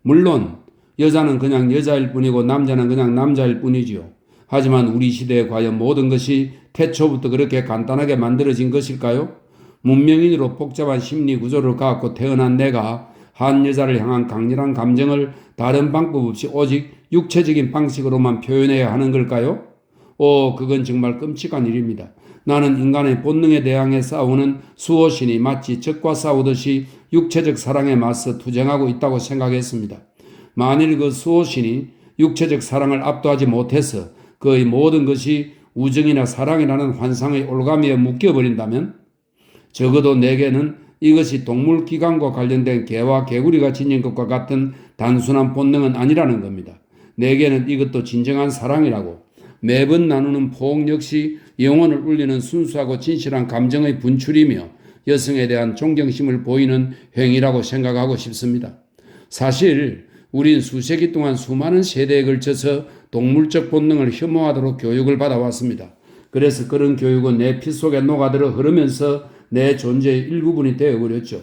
물론 여자는 그냥 여자일 뿐이고 남자는 그냥 남자일 뿐이지요. 하지만 우리 시대에 과연 모든 것이 태초부터 그렇게 간단하게 만들어진 것일까요? 문명인으로 복잡한 심리 구조를 갖고 태어난 내가 한 여자를 향한 강렬한 감정을 다른 방법 없이 오직 육체적인 방식으로만 표현해야 하는 걸까요? 그건 정말 끔찍한 일입니다. 나는 인간의 본능에 대항해 싸우는 수호신이 마치 적과 싸우듯이 육체적 사랑에 맞서 투쟁하고 있다고 생각했습니다. 만일 그 수호신이 육체적 사랑을 압도하지 못해서 그의 모든 것이 우정이나 사랑이라는 환상의 올가미에 묶여버린다면 적어도 내게는 이것이 동물기관과 관련된 개와 개구리가 지닌 것과 같은 단순한 본능은 아니라는 겁니다. 내게는 이것도 진정한 사랑이라고 매번 나누는 포옹 역시 영혼을 울리는 순수하고 진실한 감정의 분출이며 여성에 대한 존경심을 보이는 행위라고 생각하고 싶습니다. 사실 우린 수세기 동안 수많은 세대에 걸쳐서 동물적 본능을 혐오하도록 교육을 받아왔습니다. 그래서 그런 교육은 내 피 속에 녹아들어 흐르면서 내 존재의 일부분이 되어버렸죠.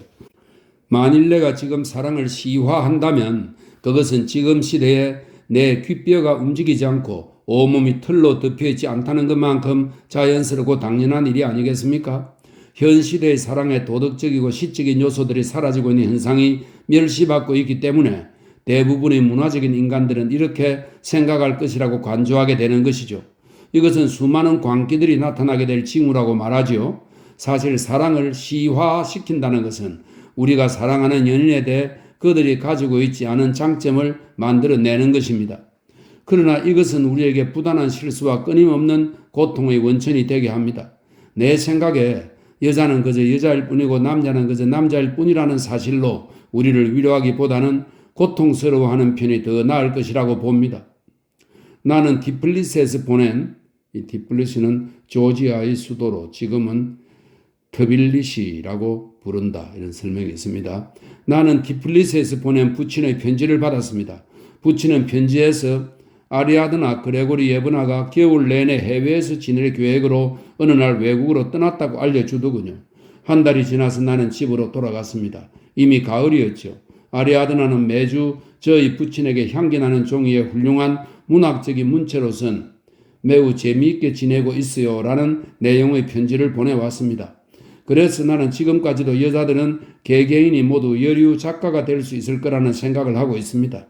만일 내가 지금 사랑을 시화한다면 그것은 지금 시대에 내 귓뼈가 움직이지 않고 온몸이 털로 덮여있지 않다는 것만큼 자연스럽고 당연한 일이 아니겠습니까? 현 시대의 사랑의 도덕적이고 시적인 요소들이 사라지고 있는 현상이 멸시받고 있기 때문에 대부분의 문화적인 인간들은 이렇게 생각할 것이라고 간주하게 되는 것이죠. 이것은 수많은 광기들이 나타나게 될 징후라고 말하지요. 사실 사랑을 시화시킨다는 것은 우리가 사랑하는 연인에 대해 그들이 가지고 있지 않은 장점을 만들어내는 것입니다. 그러나 이것은 우리에게 부단한 실수와 끊임없는 고통의 원천이 되게 합니다. 내 생각에 여자는 그저 여자일 뿐이고 남자는 그저 남자일 뿐이라는 사실로 우리를 위로하기보다는 고통스러워하는 편이 더 나을 것이라고 봅니다. 나는 티플리스에서 보낸 이 티플리스는 조지아의 수도로 지금은 트빌리시라고 부른다 이런 설명이 있습니다. 나는 티플리스에서 보낸 부친의 편지를 받았습니다. 부친은 편지에서 아리아드나 그레고리 예브나가 겨울 내내 해외에서 지낼 계획으로 어느 날 외국으로 떠났다고 알려주더군요. 한 달이 지나서 나는 집으로 돌아갔습니다. 이미 가을이었죠. 아리아드나는 매주 저희 부친에게 향기나는 종이에 훌륭한 문학적인 문체로선 매우 재미있게 지내고 있어요 라는 내용의 편지를 보내왔습니다. 그래서 나는 지금까지도 여자들은 개개인이 모두 여류 작가가 될 수 있을 거라는 생각을 하고 있습니다.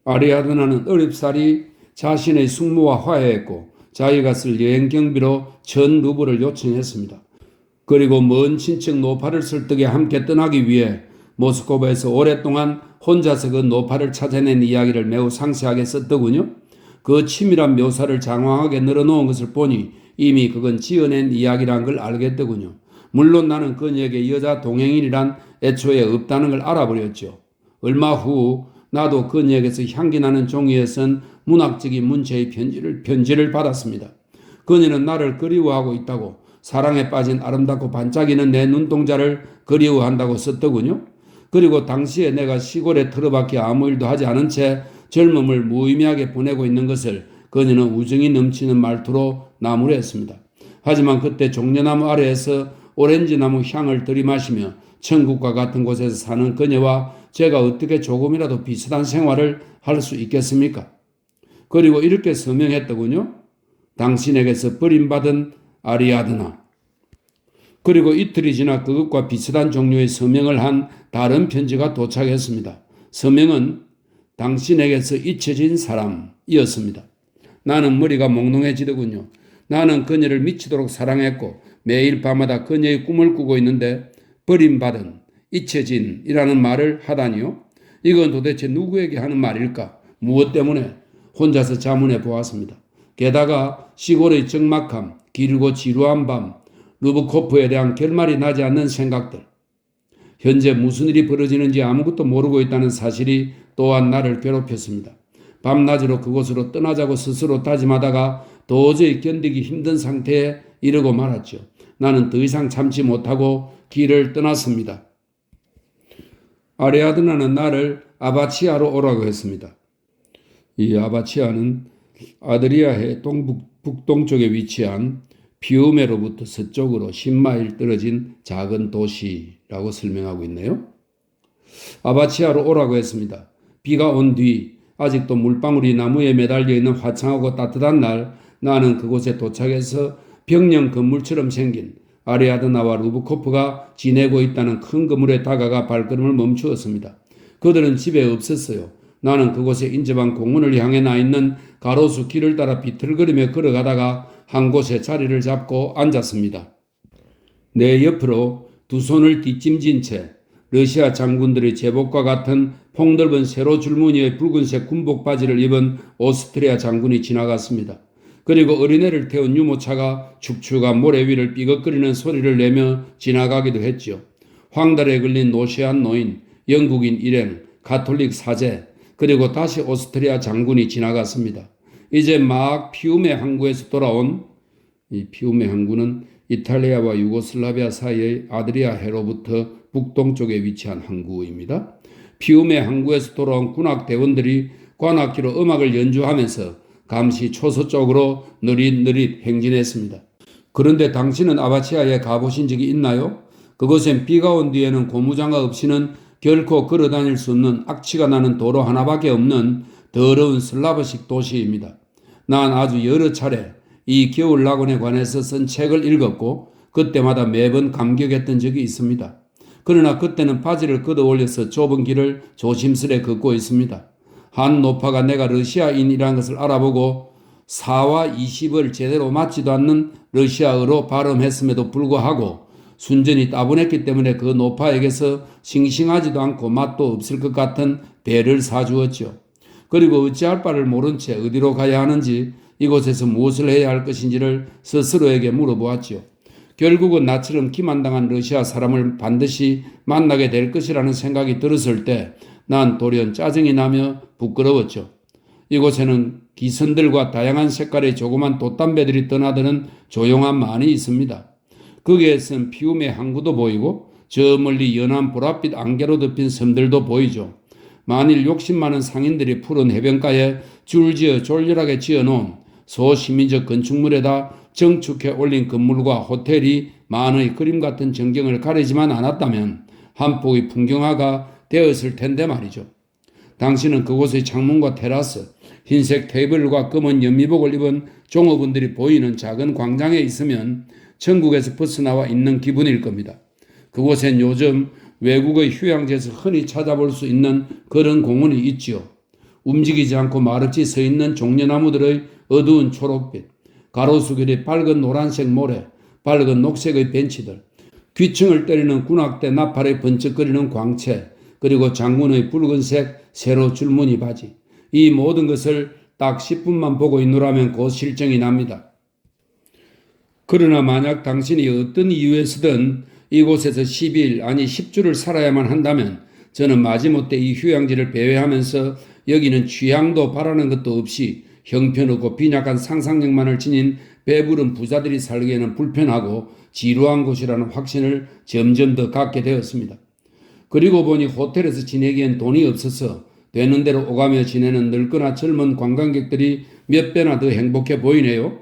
아리아드나는 어렵사리 자신의 숙모와 화해했고 자기가 쓸 여행 경비로 1,000루블을 요청했습니다. 그리고 먼 친척 노파를 설득해 함께 떠나기 위해 모스크바에서 오랫동안 혼자서 그 노파를 찾아낸 이야기를 매우 상세하게 썼더군요. 그 치밀한 묘사를 장황하게 늘어놓은 것을 보니 이미 그건 지어낸 이야기란 걸 알겠더군요. 물론 나는 그녀에게 여자 동행인이란 애초에 없다는 걸 알아버렸죠. 얼마 후 나도 그녀에게서 향기나는 종이에 쓴 문학적인 문체의 편지를 받았습니다. 그녀는 나를 그리워하고 있다고, 사랑에 빠진 아름답고 반짝이는 내 눈동자를 그리워한다고 썼더군요. 그리고 당시에 내가 시골에 틀어박혀 아무 일도 하지 않은 채 젊음을 무의미하게 보내고 있는 것을 그녀는 우정이 넘치는 말투로 나무랬습니다. 하지만 그때 종려나무 아래에서 오렌지나무 향을 들이마시며 천국과 같은 곳에서 사는 그녀와 제가 어떻게 조금이라도 비슷한 생활을 할 수 있겠습니까? 그리고 이렇게 서명했더군요. 당신에게서 버림받은 아리아드나. 그리고 이틀이 지나 그것과 비슷한 종류의 서명을 한 다른 편지가 도착했습니다. 서명은 당신에게서 잊혀진 사람이었습니다. 나는 머리가 몽롱해지더군요. 나는 그녀를 미치도록 사랑했고 매일 밤마다 그녀의 꿈을 꾸고 있는데 버림받은, 잊혀진이라는 말을 하다니요. 이건 도대체 누구에게 하는 말일까? 무엇 때문에? 혼자서 자문해 보았습니다. 게다가 시골의 적막함, 길고 지루한 밤, 루브코프에 대한 결말이 나지 않는 생각들, 현재 무슨 일이 벌어지는지 아무것도 모르고 있다는 사실이 또한 나를 괴롭혔습니다. 밤낮으로 그곳으로 떠나자고 스스로 다짐하다가 도저히 견디기 힘든 상태에 이르고 말았죠. 나는 더 이상 참지 못하고 길을 떠났습니다. 아리아드나는 나를 아바치아로 오라고 했습니다. 이 아바치아는 아드리아해 북동쪽에 위치한 피우메로부터 서쪽으로 10마일 떨어진 작은 도시라고 설명하고 있네요. 아바치아로 오라고 했습니다. 비가 온 뒤 아직도 물방울이 나무에 매달려 있는 화창하고 따뜻한 날, 나는 그곳에 도착해서 병영 건물처럼 생긴 아리아드나와 루브코프가 지내고 있다는 큰 건물에 다가가 발걸음을 멈추었습니다. 그들은 집에 없었어요. 나는 그곳에 인접한 공원을 향해 나 있는 가로수 길을 따라 비틀거리며 걸어가다가 한 곳에 자리를 잡고 앉았습니다. 내 옆으로 두 손을 뒷짐진 채 러시아 장군들의 제복과 같은 폭넓은 세로 줄무늬의 붉은색 군복 바지를 입은 오스트리아 장군이 지나갔습니다. 그리고 어린애를 태운 유모차가 축축한 모래 위를 삐걱거리는 소리를 내며 지나가기도 했죠. 황달에 걸린 노쇠한 노인, 영국인 일행, 가톨릭 사제, 그리고 다시 오스트리아 장군이 지나갔습니다. 이제 막 피우메 항구에서 돌아온, 이 피우메 항구는 이탈리아와 유고슬라비아 사이의 아드리아 해로부터 북동쪽에 위치한 항구입니다. 피우메 항구에서 돌아온 군악대원들이 관악기로 음악을 연주하면서 감시 초서 쪽으로 느릿느릿 행진했습니다. 그런데 당신은 아바치아에 가보신 적이 있나요? 그곳엔 비가 온 뒤에는 고무장갑 없이는 결코 걸어다닐 수 없는 악취가 나는 도로 하나밖에 없는 더러운 슬라브식 도시입니다. 난 아주 여러 차례 이 겨울 낙원에 관해서 쓴 책을 읽었고 그때마다 매번 감격했던 적이 있습니다. 그러나 그때는 바지를 걷어 올려서 좁은 길을 조심스레 걷고 있습니다. 한 노파가 내가 러시아인이라는 것을 알아보고 4와 20을 제대로 맞지도 않는 러시아어로 발음했음에도 불구하고 순전히 따분했기 때문에 그 노파에게서 싱싱하지도 않고 맛도 없을 것 같은 배를 사주었죠. 그리고 어찌할 바를 모른 채 어디로 가야 하는지, 이곳에서 무엇을 해야 할 것인지를 스스로에게 물어보았죠. 결국은 나처럼 기만당한 러시아 사람을 반드시 만나게 될 것이라는 생각이 들었을 때 난 돌연 짜증이 나며 부끄러웠죠. 이곳에는 기선들과 다양한 색깔의 조그만 돛담배들이 떠나드는 조용한 만이 있습니다. 거기에선 피움의 항구도 보이고 저 멀리 연한 보랏빛 안개로 덮인 섬들도 보이죠. 만일 욕심 많은 상인들이 푸른 해변가에 줄지어 졸렬하게 지어놓은 소시민적 건축물에다 정축해 올린 건물과 호텔이 만의 그림 같은 전경을 가리지만 않았다면 한 폭의 풍경화가 되었을 텐데 말이죠. 당신은 그곳의 창문과 테라스, 흰색 테이블과 검은 연미복을 입은 종업원들이 보이는 작은 광장에 있으면 천국에서 벗어나와 있는 기분일 겁니다. 그곳엔 요즘 외국의 휴양지에서 흔히 찾아볼 수 있는 그런 공원이 있지요. 움직이지 않고 마르치 서 있는 종려나무들의 어두운 초록빛, 가로수길의 밝은 노란색 모래, 밝은 녹색의 벤치들, 귀층을 때리는 군악대 나팔에 번쩍거리는 광채, 그리고 장군의 붉은색 세로 줄무늬 바지. 이 모든 것을 딱 10분만 보고 있노라면 곧 실정이 납니다. 그러나 만약 당신이 어떤 이유에서든 이곳에서 10일 아니 10주를 살아야만 한다면 저는 마지못해 이 휴양지를 배회하면서 여기는 취향도 바라는 것도 없이 형편없고 빈약한 상상력만을 지닌 배부른 부자들이 살기에는 불편하고 지루한 곳이라는 확신을 점점 더 갖게 되었습니다. 그리고 보니 호텔에서 지내기엔 돈이 없어서 되는 대로 오가며 지내는 늙거나 젊은 관광객들이 몇 배나 더 행복해 보이네요.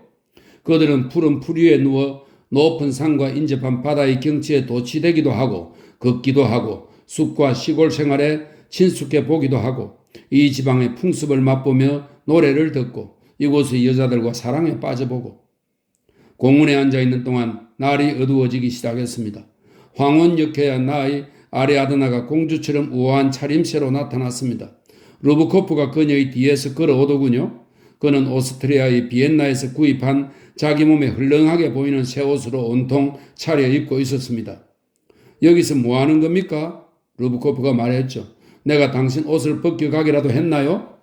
그들은 푸른 풀 위에 누워 높은 산과 인접한 바다의 경치에 도취되기도 하고 걷기도 하고 숲과 시골 생활에 친숙해 보기도 하고 이 지방의 풍습을 맛보며 노래를 듣고 이곳의 여자들과 사랑에 빠져보고 공원에 앉아있는 동안 날이 어두워지기 시작했습니다. 황혼역해야 나의 아리아드나가 공주처럼 우아한 차림새로 나타났습니다. 루브코프가 그녀의 뒤에서 걸어오더군요. 그는 오스트리아의 비엔나에서 구입한 자기 몸에 헐렁하게 보이는 새 옷으로 온통 차려입고 있었습니다. 여기서 뭐 하는 겁니까? 루브코프가 말했죠. 내가 당신 옷을 벗겨가기라도 했나요?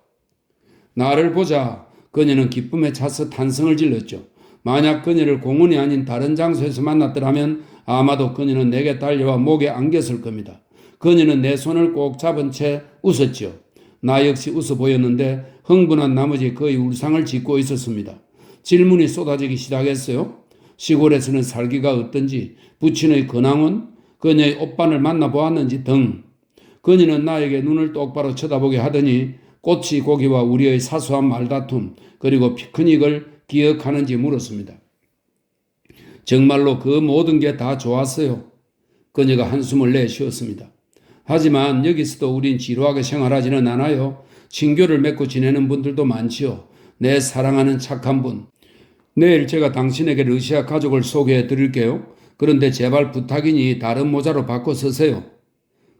나를 보자. 그녀는 기쁨에 차서 탄성을 질렀죠. 만약 그녀를 공원이 아닌 다른 장소에서 만났더라면 아마도 그녀는 내게 달려와 목에 안겼을 겁니다. 그녀는 내 손을 꼭 잡은 채 웃었지요. 나 역시 웃어 보였는데 흥분한 나머지 거의 울상을 짓고 있었습니다. 질문이 쏟아지기 시작했어요. 시골에서는 살기가 어떤지, 부친의 근황은, 그녀의 오빠를 만나보았는지 등. 그녀는 나에게 눈을 똑바로 쳐다보게 하더니 꼬치 고기와 우리의 사소한 말다툼 그리고 피크닉을 기억하는지 물었습니다. 정말로 그 모든 게 다 좋았어요. 그녀가 한숨을 내쉬었습니다. 하지만 여기서도 우린 지루하게 생활하지는 않아요. 친교를 맺고 지내는 분들도 많지요. 내 사랑하는 착한 분. 내일 제가 당신에게 러시아 가족을 소개해 드릴게요. 그런데 제발 부탁이니 다른 모자로 바꿔 쓰세요.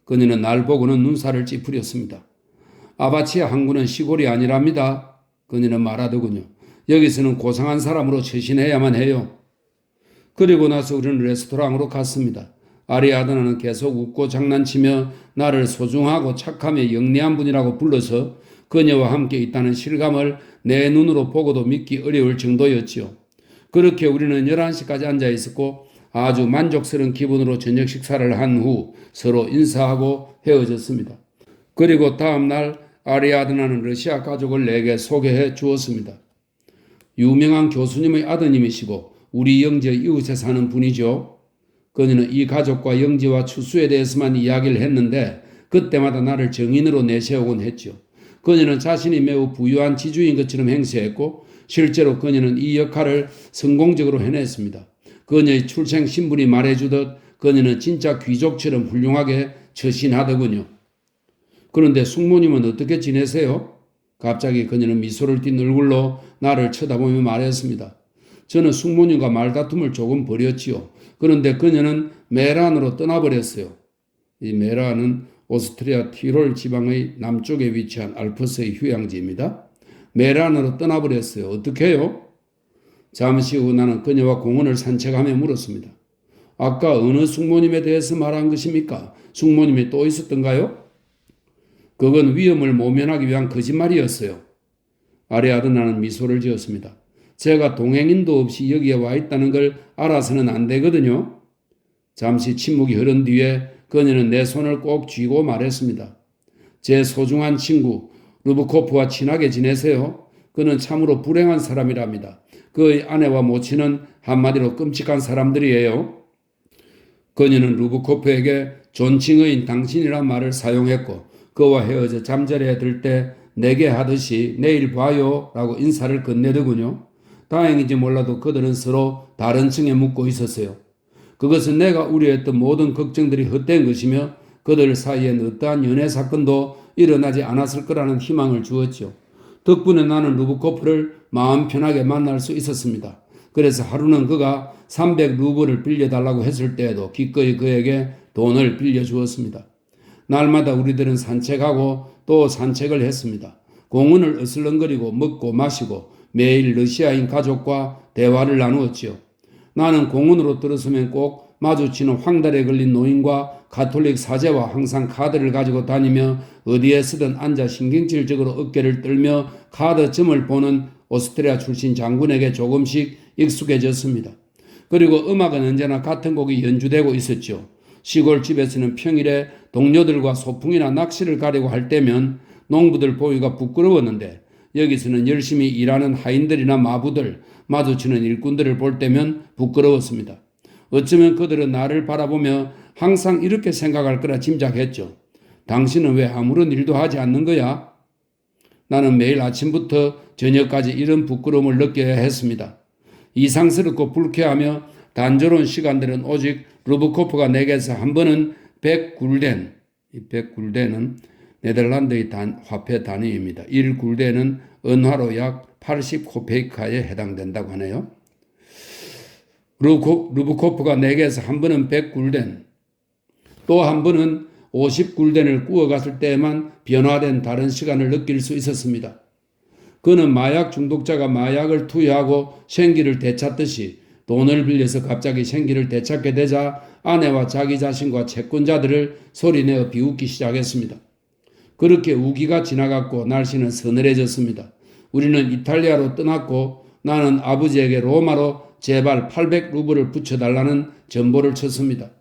그녀는 날 보고는 눈살을 찌푸렸습니다. 아바치아 항구는 시골이 아니랍니다. 그녀는 말하더군요. 여기서는 고상한 사람으로 처신해야만 해요. 그리고 나서 우리는 레스토랑으로 갔습니다. 아리아드나는 계속 웃고 장난치며 나를 소중하고 착하며 영리한 분이라고 불러서 그녀와 함께 있다는 실감을 내 눈으로 보고도 믿기 어려울 정도였지요. 그렇게 우리는 11시까지 앉아 있었고 아주 만족스러운 기분으로 저녁 식사를 한 후 서로 인사하고 헤어졌습니다. 그리고 다음 날 아리아드나는 러시아 가족을 내게 소개해 주었습니다. 유명한 교수님의 아드님이시고 우리 영지의 이웃에 사는 분이죠. 그녀는 이 가족과 영지와 추수에 대해서만 이야기를 했는데 그때마다 나를 정인으로 내세우곤 했죠. 그녀는 자신이 매우 부유한 지주인 것처럼 행세했고 실제로 그녀는 이 역할을 성공적으로 해냈습니다. 그녀의 출생 신분이 말해주듯 그녀는 진짜 귀족처럼 훌륭하게 처신하더군요. 그런데 숙모님은 어떻게 지내세요? 갑자기 그녀는 미소를 띤 얼굴로 나를 쳐다보며 말했습니다. 저는 숙모님과 말다툼을 조금 벌였지요. 그런데 그녀는 메란으로 떠나버렸어요. 이 메란은 오스트리아 티롤 지방의 남쪽에 위치한 알프스의 휴양지입니다. 메란으로 떠나버렸어요. 어떻게 해요? 잠시 후 나는 그녀와 공원을 산책하며 물었습니다. 아까 어느 숙모님에 대해서 말한 것입니까? 숙모님이 또 있었던가요? 그건 위험을 모면하기 위한 거짓말이었어요. 아리아드나는 미소를 지었습니다. 제가 동행인도 없이 여기에 와 있다는 걸 알아서는 안 되거든요. 잠시 침묵이 흐른 뒤에 그녀는 내 손을 꼭 쥐고 말했습니다. 제 소중한 친구 루브코프와 친하게 지내세요. 그는 참으로 불행한 사람이랍니다. 그의 아내와 모친은 한마디로 끔찍한 사람들이에요. 그녀는 루브코프에게 존칭어인 당신이란 말을 사용했고 그와 헤어져 잠자리에 들 때 내게 하듯이 내일 봐요 라고 인사를 건네더군요. 다행인지 몰라도 그들은 서로 다른 층에 묵고 있었어요. 그것은 내가 우려했던 모든 걱정들이 헛된 것이며 그들 사이엔 어떠한 연애 사건도 일어나지 않았을 거라는 희망을 주었죠. 덕분에 나는 루브코프를 마음 편하게 만날 수 있었습니다. 그래서 하루는 그가 300루블을 빌려달라고 했을 때에도 기꺼이 그에게 돈을 빌려주었습니다. 날마다 우리들은 산책하고 또 산책을 했습니다. 공원을 어슬렁거리고 먹고 마시고 매일 러시아인 가족과 대화를 나누었지요. 나는 공원으로 들어서면 꼭 마주치는 황달에 걸린 노인과 가톨릭 사제와 항상 카드를 가지고 다니며 어디에 서든 앉아 신경질적으로 어깨를 떨며 카드 점을 보는 오스트리아 출신 장군에게 조금씩 익숙해졌습니다. 그리고 음악은 언제나 같은 곡이 연주되고 있었죠. 시골집에서는 평일에 동료들과 소풍이나 낚시를 가려고 할 때면 농부들 보기가 부끄러웠는데 여기서는 열심히 일하는 하인들이나 마부들, 마주치는 일꾼들을 볼 때면 부끄러웠습니다. 어쩌면 그들은 나를 바라보며 항상 이렇게 생각할 거라 짐작했죠. 당신은 왜 아무런 일도 하지 않는 거야? 나는 매일 아침부터 저녁까지 이런 부끄러움을 느껴야 했습니다. 이상스럽고 불쾌하며 단조로운 시간들은 오직 루브코프가 내게서 한 번은 100굴덴, 이 100굴덴은 네덜란드의 화폐 단위입니다. 1굴덴은 은화로 약 80코페이카에 해당된다고 하네요. 루브코프가 내게서 한 번은 100굴덴, 또 한 번은 50굴덴을 구워갔을 때에만 변화된 다른 시간을 느낄 수 있었습니다. 그는 마약 중독자가 마약을 투여하고 생기를 되찾듯이 돈을 빌려서 갑자기 생기를 되찾게 되자 아내와 자기 자신과 채권자들을 소리내어 비웃기 시작했습니다. 그렇게 우기가 지나갔고 날씨는 서늘해졌습니다. 우리는 이탈리아로 떠났고 나는 아버지에게 로마로 제발 800루블을 붙여달라는 전보를 쳤습니다.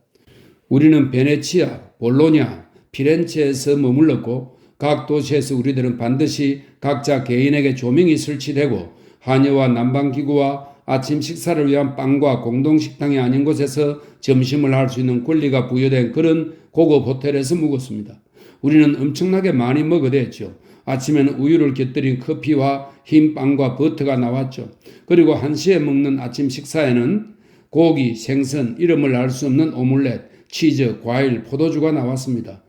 우리는 베네치아, 볼로냐, 피렌체에서 머물렀고 각 도시에서 우리들은 반드시 각자 개인에게 조명이 설치되고 한여와 난방기구와 아침 식사를 위한 빵과 공동식당이 아닌 곳에서 점심을 할 수 있는 권리가 부여된 그런 고급 호텔에서 묵었습니다. 우리는 엄청나게 많이 먹어댔죠. 아침에는 우유를 곁들인 커피와 흰 빵과 버터가 나왔죠. 그리고 1시에 먹는 아침 식사에는 고기, 생선, 이름을 알 수 없는 오믈렛, 치즈, 과일, 포도주가 나왔습니다.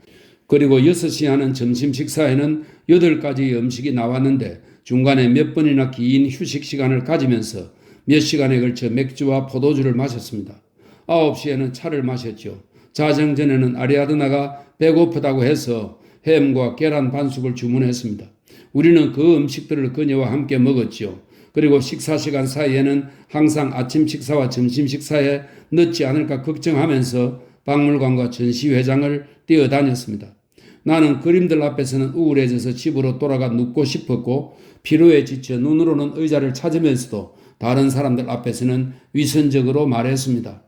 그리고 6시 하는 점심 식사에는 8가지의 음식이 나왔는데 중간에 몇 번이나 긴 휴식 시간을 가지면서 몇 시간에 걸쳐 맥주와 포도주를 마셨습니다. 9시에는 차를 마셨죠. 자정 전에는 아리아드나가 배고프다고 해서 햄과 계란 반숙을 주문했습니다. 우리는 그 음식들을 그녀와 함께 먹었죠. 그리고 식사 시간 사이에는 항상 아침 식사와 점심 식사에 늦지 않을까 걱정하면서 박물관과 전시회장을 뛰어다녔습니다. 나는 그림들 앞에서는 우울해져서 집으로 돌아가 눕고 싶었고 피로에 지쳐 눈으로는 의자를 찾으면서도 다른 사람들 앞에서는 위선적으로 말했습니다.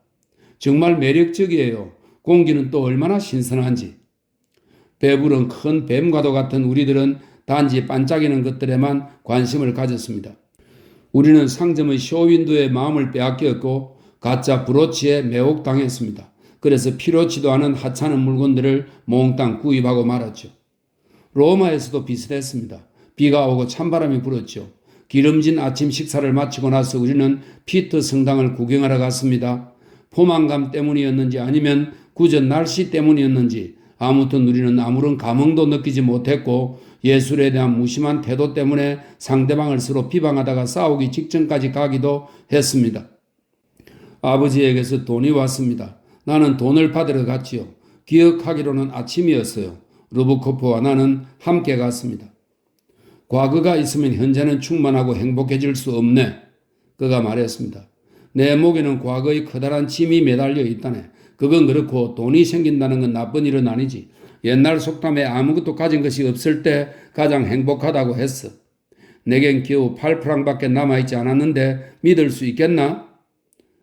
정말 매력적이에요. 공기는 또 얼마나 신선한지. 배부른 큰 뱀과도 같은 우리들은 단지 반짝이는 것들에만 관심을 가졌습니다. 우리는 상점의 쇼윈도에 마음을 빼앗겼고 가짜 브로치에 매혹당했습니다. 그래서 필요치도 않은 하찮은 물건들을 몽땅 구입하고 말았죠. 로마에서도 비슷했습니다. 비가 오고 찬바람이 불었죠. 기름진 아침 식사를 마치고 나서 우리는 피터 성당을 구경하러 갔습니다. 포만감 때문이었는지 아니면 굳은 날씨 때문이었는지 아무튼 우리는 아무런 감흥도 느끼지 못했고 예술에 대한 무심한 태도 때문에 상대방을 서로 비방하다가 싸우기 직전까지 가기도 했습니다. 아버지에게서 돈이 왔습니다. 나는 돈을 받으러 갔지요. 기억하기로는 아침이었어요. 루브코프와 나는 함께 갔습니다. 과거가 있으면 현재는 충만하고 행복해질 수 없네. 그가 말했습니다. 내 목에는 과거의 커다란 짐이 매달려 있다네. 그건 그렇고 돈이 생긴다는 건 나쁜 일은 아니지. 옛날 속담에 아무것도 가진 것이 없을 때 가장 행복하다고 했어. 내겐 겨우 8프랑밖에 남아있지 않았는데 믿을 수 있겠나?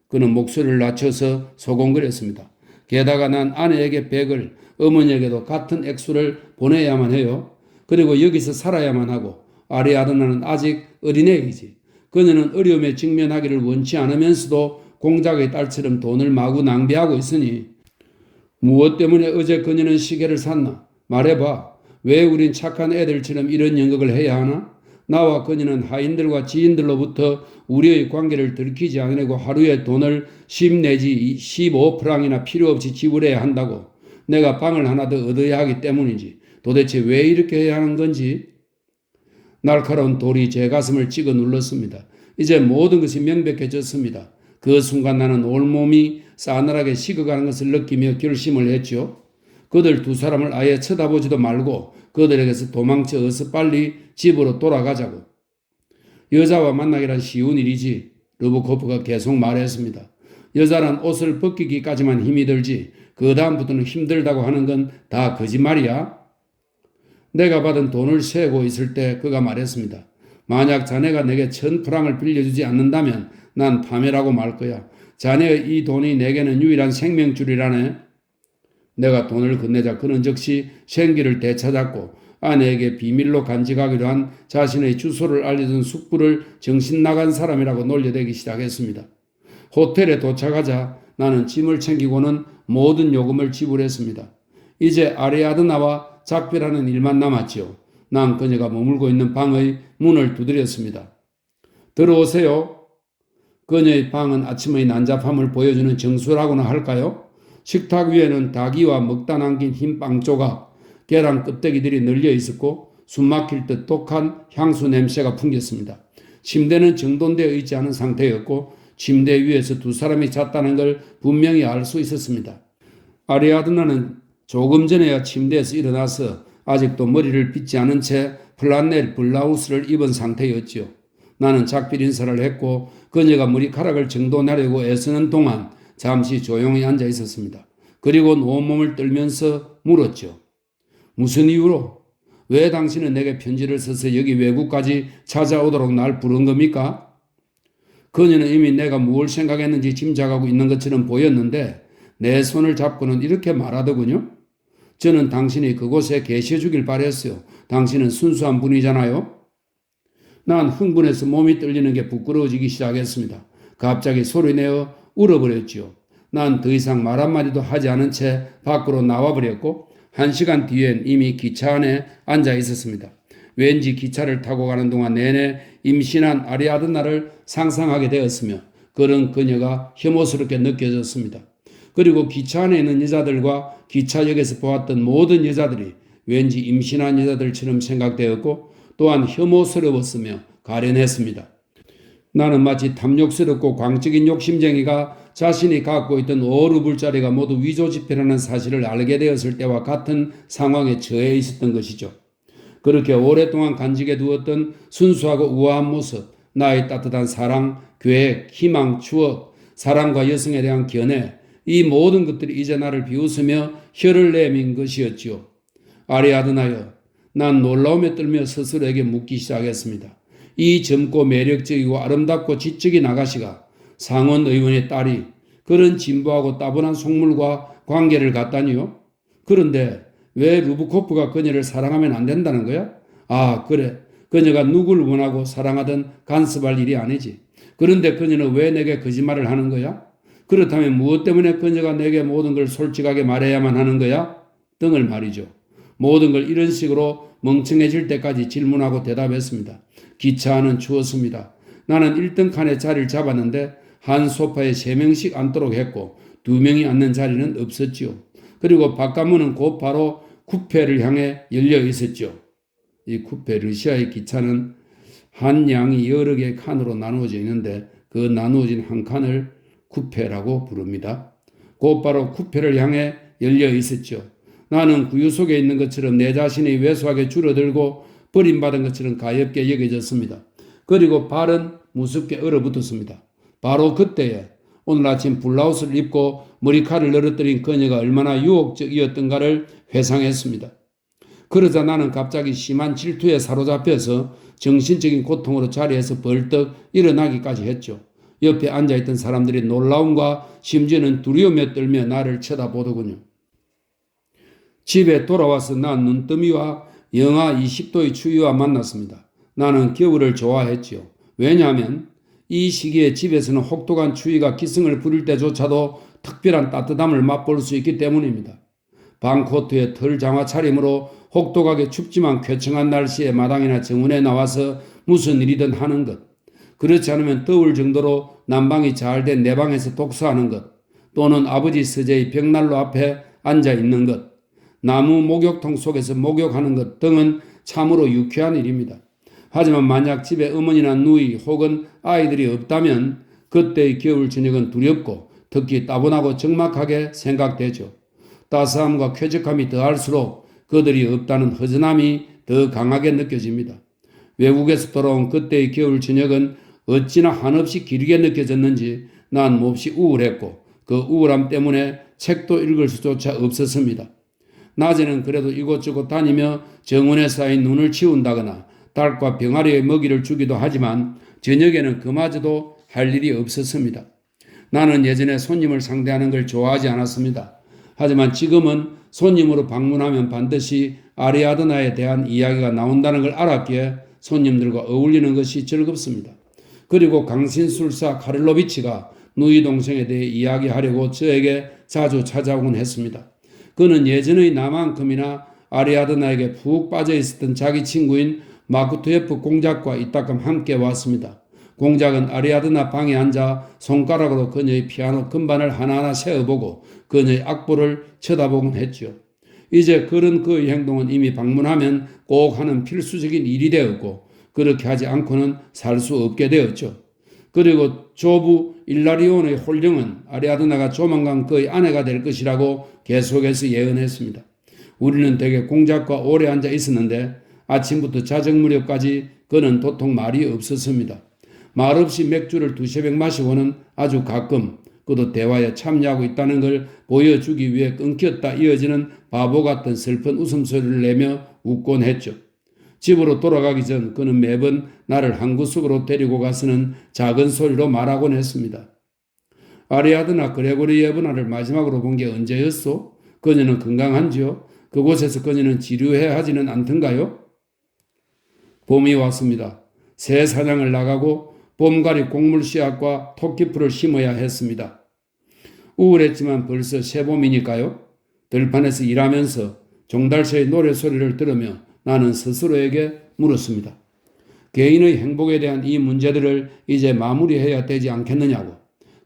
그는 목소리를 낮춰서 소곤거렸습니다. 게다가 난 아내에게 100을, 어머니에게도 같은 액수를 보내야만 해요. 그리고 여기서 살아야만 하고 아리아드나는 아직 어린애이지. 그녀는 어려움에 직면하기를 원치 않으면서도 공작의 딸처럼 돈을 마구 낭비하고 있으니 무엇 때문에 어제 그녀는 시계를 샀나? 말해봐. 왜 우린 착한 애들처럼 이런 연극을 해야 하나? 나와 그녀는 하인들과 지인들로부터 우리의 관계를 들키지 않으려고 하루에 돈을 10 내지 15프랑이나 필요 없이 지불해야 한다고. 내가 방을 하나 더 얻어야 하기 때문이지. 도대체 왜 이렇게 해야 하는 건지? 날카로운 돌이 제 가슴을 찍어 눌렀습니다. 이제 모든 것이 명백해졌습니다. 그 순간 나는 온몸이 싸늘하게 식어가는 것을 느끼며 결심을 했죠. 그들 두 사람을 아예 쳐다보지도 말고 그들에게서 도망쳐 어서 빨리 집으로 돌아가자고. 여자와 만나기란 쉬운 일이지. 루브코프가 계속 말했습니다. 여자란 옷을 벗기기까지만 힘이 들지 그 다음부터는 힘들다고 하는 건 다 거짓말이야. 내가 받은 돈을 세고 있을 때 그가 말했습니다. 만약 자네가 내게 1000프랑을 빌려주지 않는다면 난 파멸하고 말 거야. 자네의 이 돈이 내게는 유일한 생명줄이라네. 내가 돈을 건네자 그는 즉시 생기를 되찾았고 아내에게 비밀로 간직하기로 한 자신의 주소를 알려준 숙부를 정신 나간 사람이라고 놀려대기 시작했습니다. 호텔에 도착하자 나는 짐을 챙기고는 모든 요금을 지불했습니다. 이제 아리아드나와 작별하는 일만 남았지요. 난 그녀가 머물고 있는 방의 문을 두드렸습니다. 들어오세요. 그녀의 방은 아침의 난잡함을 보여주는 정수라고나 할까요? 식탁 위에는 닭이와 먹다 남긴 흰 빵 조각, 계란 껍데기들이 널려 있었고 숨막힐 듯 독한 향수 냄새가 풍겼습니다. 침대는 정돈되어 있지 않은 상태였고 침대 위에서 두 사람이 잤다는 걸 분명히 알 수 있었습니다. 아리아드나는 조금 전에야 침대에서 일어나서 아직도 머리를 빗지 않은 채 플란넬 블라우스를 입은 상태였지요. 나는 작별 인사를 했고 그녀가 머리카락을 정돈하려고 애쓰는 동안 잠시 조용히 앉아 있었습니다. 그리고 온몸을 떨면서 물었죠. 무슨 이유로? 왜 당신은 내게 편지를 써서 여기 외국까지 찾아오도록 날 부른 겁니까? 그녀는 이미 내가 무엇을 생각했는지 짐작하고 있는 것처럼 보였는데 내 손을 잡고는 이렇게 말하더군요. 저는 당신이 그곳에 계셔 주길 바랬어요. 당신은 순수한 분이잖아요. 난 흥분해서 몸이 떨리는 게 부끄러워지기 시작했습니다. 갑자기 소리내어 울어버렸지요. 난 더 이상 말 한마디도 하지 않은 채 밖으로 나와버렸고 1시간 뒤엔 이미 기차 안에 앉아 있었습니다. 왠지 기차를 타고 가는 동안 내내 임신한 아리아드나를 상상하게 되었으며 그런 그녀가 혐오스럽게 느껴졌습니다. 그리고 기차 안에 있는 여자들과 기차역에서 보았던 모든 여자들이 왠지 임신한 여자들처럼 생각되었고 또한 혐오스러웠으며 가련했습니다. 나는 마치 탐욕스럽고 광적인 욕심쟁이가 자신이 갖고 있던 5루블짜리가 모두 위조지폐라는 사실을 알게 되었을 때와 같은 상황에 처해 있었던 것이죠. 그렇게 오랫동안 간직해 두었던 순수하고 우아한 모습, 나의 따뜻한 사랑, 계획, 희망, 추억, 사랑과 여성에 대한 견해, 이 모든 것들이 이제 나를 비웃으며 혀를 내민 것이었지요. 아리아드나여, 난 놀라움에 떨며 스스로에게 묻기 시작했습니다. 이 젊고 매력적이고 아름답고 지적인 아가씨가 상원 의원의 딸이 그런 진부하고 따분한 속물과 관계를 갖다니요? 그런데 왜 루브코프가 그녀를 사랑하면 안 된다는 거야? 아, 그래. 그녀가 누굴 원하고 사랑하든 간섭할 일이 아니지. 그런데 그녀는 왜 내게 거짓말을 하는 거야? 그렇다면 무엇 때문에 그녀가 내게 모든 걸 솔직하게 말해야만 하는 거야? 등을 말이죠. 모든 걸 이런 식으로 멍청해질 때까지 질문하고 대답했습니다. 기차 안은 추웠습니다. 나는 1등 칸에 자리를 잡았는데 한 소파에 3명씩 앉도록 했고 2명이 앉는 자리는 없었지요. 그리고 바깥문은 곧바로 쿠페를 향해 열려 있었죠. 이 쿠페, 러시아의 기차는 한 양이 여러 개의 칸으로 나누어져 있는데 그 나누어진 한 칸을 쿠페라고 부릅니다. 곧바로 쿠페를 향해 열려 있었죠. 나는 구유 속에 있는 것처럼 내 자신이 왜소하게 줄어들고 버림받은 것처럼 가엽게 여겨졌습니다. 그리고 발은 무섭게 얼어붙었습니다. 바로 그때에 오늘 아침 블라우스를 입고 머리카락을 늘어뜨린 그녀가 얼마나 유혹적이었던가를 회상했습니다. 그러자 나는 갑자기 심한 질투에 사로잡혀서 정신적인 고통으로 자리에서 벌떡 일어나기까지 했죠. 옆에 앉아있던 사람들이 놀라움과 심지어는 두려움에 떨며 나를 쳐다보더군요. 집에 돌아와서 난 눈더미와 영하 20도의 추위와 만났습니다. 나는 겨울을 좋아했지요. 왜냐하면 이 시기에 집에서는 혹독한 추위가 기승을 부릴 때조차도 특별한 따뜻함을 맛볼 수 있기 때문입니다. 방코트에 털 장화 차림으로 혹독하게 춥지만 쾌청한 날씨에 마당이나 정원에 나와서 무슨 일이든 하는 것. 그렇지 않으면 더울 정도로 난방이 잘 된 내 방에서 독서하는 것. 또는 아버지 서재의 벽난로 앞에 앉아 있는 것. 나무 목욕통 속에서 목욕하는 것 등은 참으로 유쾌한 일입니다. 하지만 만약 집에 어머니나 누이 혹은 아이들이 없다면 그때의 겨울 저녁은 두렵고 특히 따분하고 적막하게 생각되죠. 따스함과 쾌적함이 더할수록 그들이 없다는 허전함이 더 강하게 느껴집니다. 외국에서 돌아온 그때의 겨울 저녁은 어찌나 한없이 길게 느껴졌는지 난 몹시 우울했고 그 우울함 때문에 책도 읽을 수조차 없었습니다. 낮에는 그래도 이곳저곳 다니며 정원에 쌓인 눈을 치운다거나 닭과 병아리의 먹이를 주기도 하지만 저녁에는 그마저도 할 일이 없었습니다. 나는 예전에 손님을 상대하는 걸 좋아하지 않았습니다. 하지만 지금은 손님으로 방문하면 반드시 아리아드나에 대한 이야기가 나온다는 걸 알았기에 손님들과 어울리는 것이 즐겁습니다. 그리고 강신술사 카를로비치가 누이 동생에 대해 이야기하려고 저에게 자주 찾아오곤 했습니다. 그는 예전의 나만큼이나 아리아드나에게 푹 빠져 있었던 자기 친구인 마크투예프 공작과 이따금 함께 왔습니다. 공작은 아리아드나 방에 앉아 손가락으로 그녀의 피아노 건반을 하나하나 세어보고 그녀의 악보를 쳐다보곤 했죠. 이제 그런 그의 행동은 이미 방문하면 꼭 하는 필수적인 일이 되었고 그렇게 하지 않고는 살 수 없게 되었죠. 그리고 조부 일라리온의 홀령은 아리아드나가 조만간 그의 아내가 될 것이라고 계속해서 예언했습니다. 우리는 대개 공작과 오래 앉아 있었는데 아침부터 자정 무렵까지 그는 도통 말이 없었습니다. 말없이 맥주를 두세 병 마시고는 아주 가끔 그도 대화에 참여하고 있다는 걸 보여주기 위해 끊겼다 이어지는 바보 같은 슬픈 웃음소리를 내며 웃곤 했죠. 집으로 돌아가기 전 그는 매번 나를 한 구석으로 데리고 가서는 작은 소리로 말하곤 했습니다. 아리아드나 그레고리 예브나를 마지막으로 본 게 언제였소? 그녀는 건강한지요? 그곳에서 그녀는 지루해 하지는 않던가요? 봄이 왔습니다. 새 사냥을 나가고 봄가리 곡물 씨앗과 토끼풀을 심어야 했습니다. 우울했지만 벌써 새봄이니까요. 들판에서 일하면서 종달새의 노래소리를 들으며 나는 스스로에게 물었습니다. 개인의 행복에 대한 이 문제들을 이제 마무리해야 되지 않겠느냐고.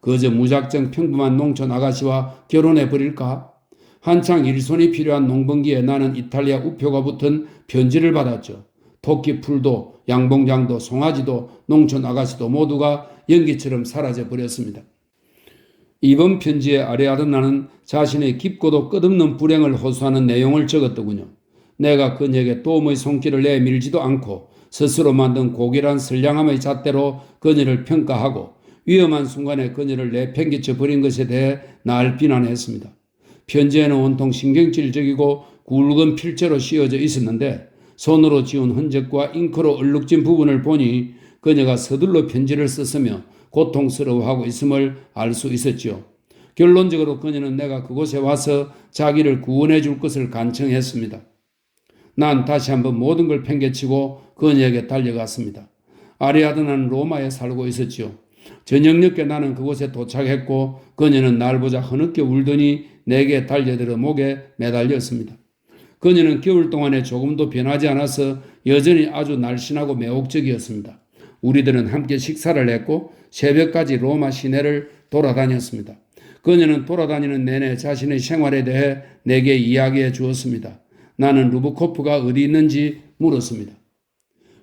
그저 무작정 평범한 농촌 아가씨와 결혼해 버릴까? 한창 일손이 필요한 농번기에 나는 이탈리아 우표가 붙은 편지를 받았죠. 토끼 풀도 양봉장도 송아지도 농촌 아가씨도 모두가 연기처럼 사라져 버렸습니다. 이번 편지에 아리아드나는 자신의 깊고도 끝없는 불행을 호소하는 내용을 적었더군요. 내가 그녀에게 도움의 손길을 내밀지도 않고 스스로 만든 고결한 선량함의 잣대로 그녀를 평가하고 위험한 순간에 그녀를 내팽개쳐 버린 것에 대해 날 비난했습니다. 편지에는 온통 신경질적이고 굵은 필체로 씌워져 있었는데 손으로 지운 흔적과 잉크로 얼룩진 부분을 보니 그녀가 서둘러 편지를 썼으며 고통스러워하고 있음을 알 수 있었지요. 결론적으로 그녀는 내가 그곳에 와서 자기를 구원해 줄 것을 간청했습니다. 난 다시 한번 모든 걸 팽개치고 그녀에게 달려갔습니다. 아리아드나는 로마에 살고 있었지요. 저녁 늦게 나는 그곳에 도착했고 그녀는 날 보자 흐느껴 울더니 내게 달려들어 목에 매달렸습니다. 그녀는 겨울 동안에 조금도 변하지 않아서 여전히 아주 날씬하고 매혹적이었습니다. 우리들은 함께 식사를 했고 새벽까지 로마 시내를 돌아다녔습니다. 그녀는 돌아다니는 내내 자신의 생활에 대해 내게 이야기해 주었습니다. 나는 루브코프가 어디 있는지 물었습니다.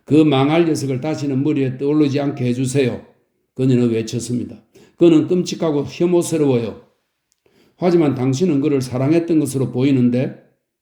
그 망할 녀석을 다시는 머리에 떠오르지 않게 해주세요. 그녀는 외쳤습니다. 그는 끔찍하고 혐오스러워요. 하지만 당신은 그를 사랑했던 것으로 보이는데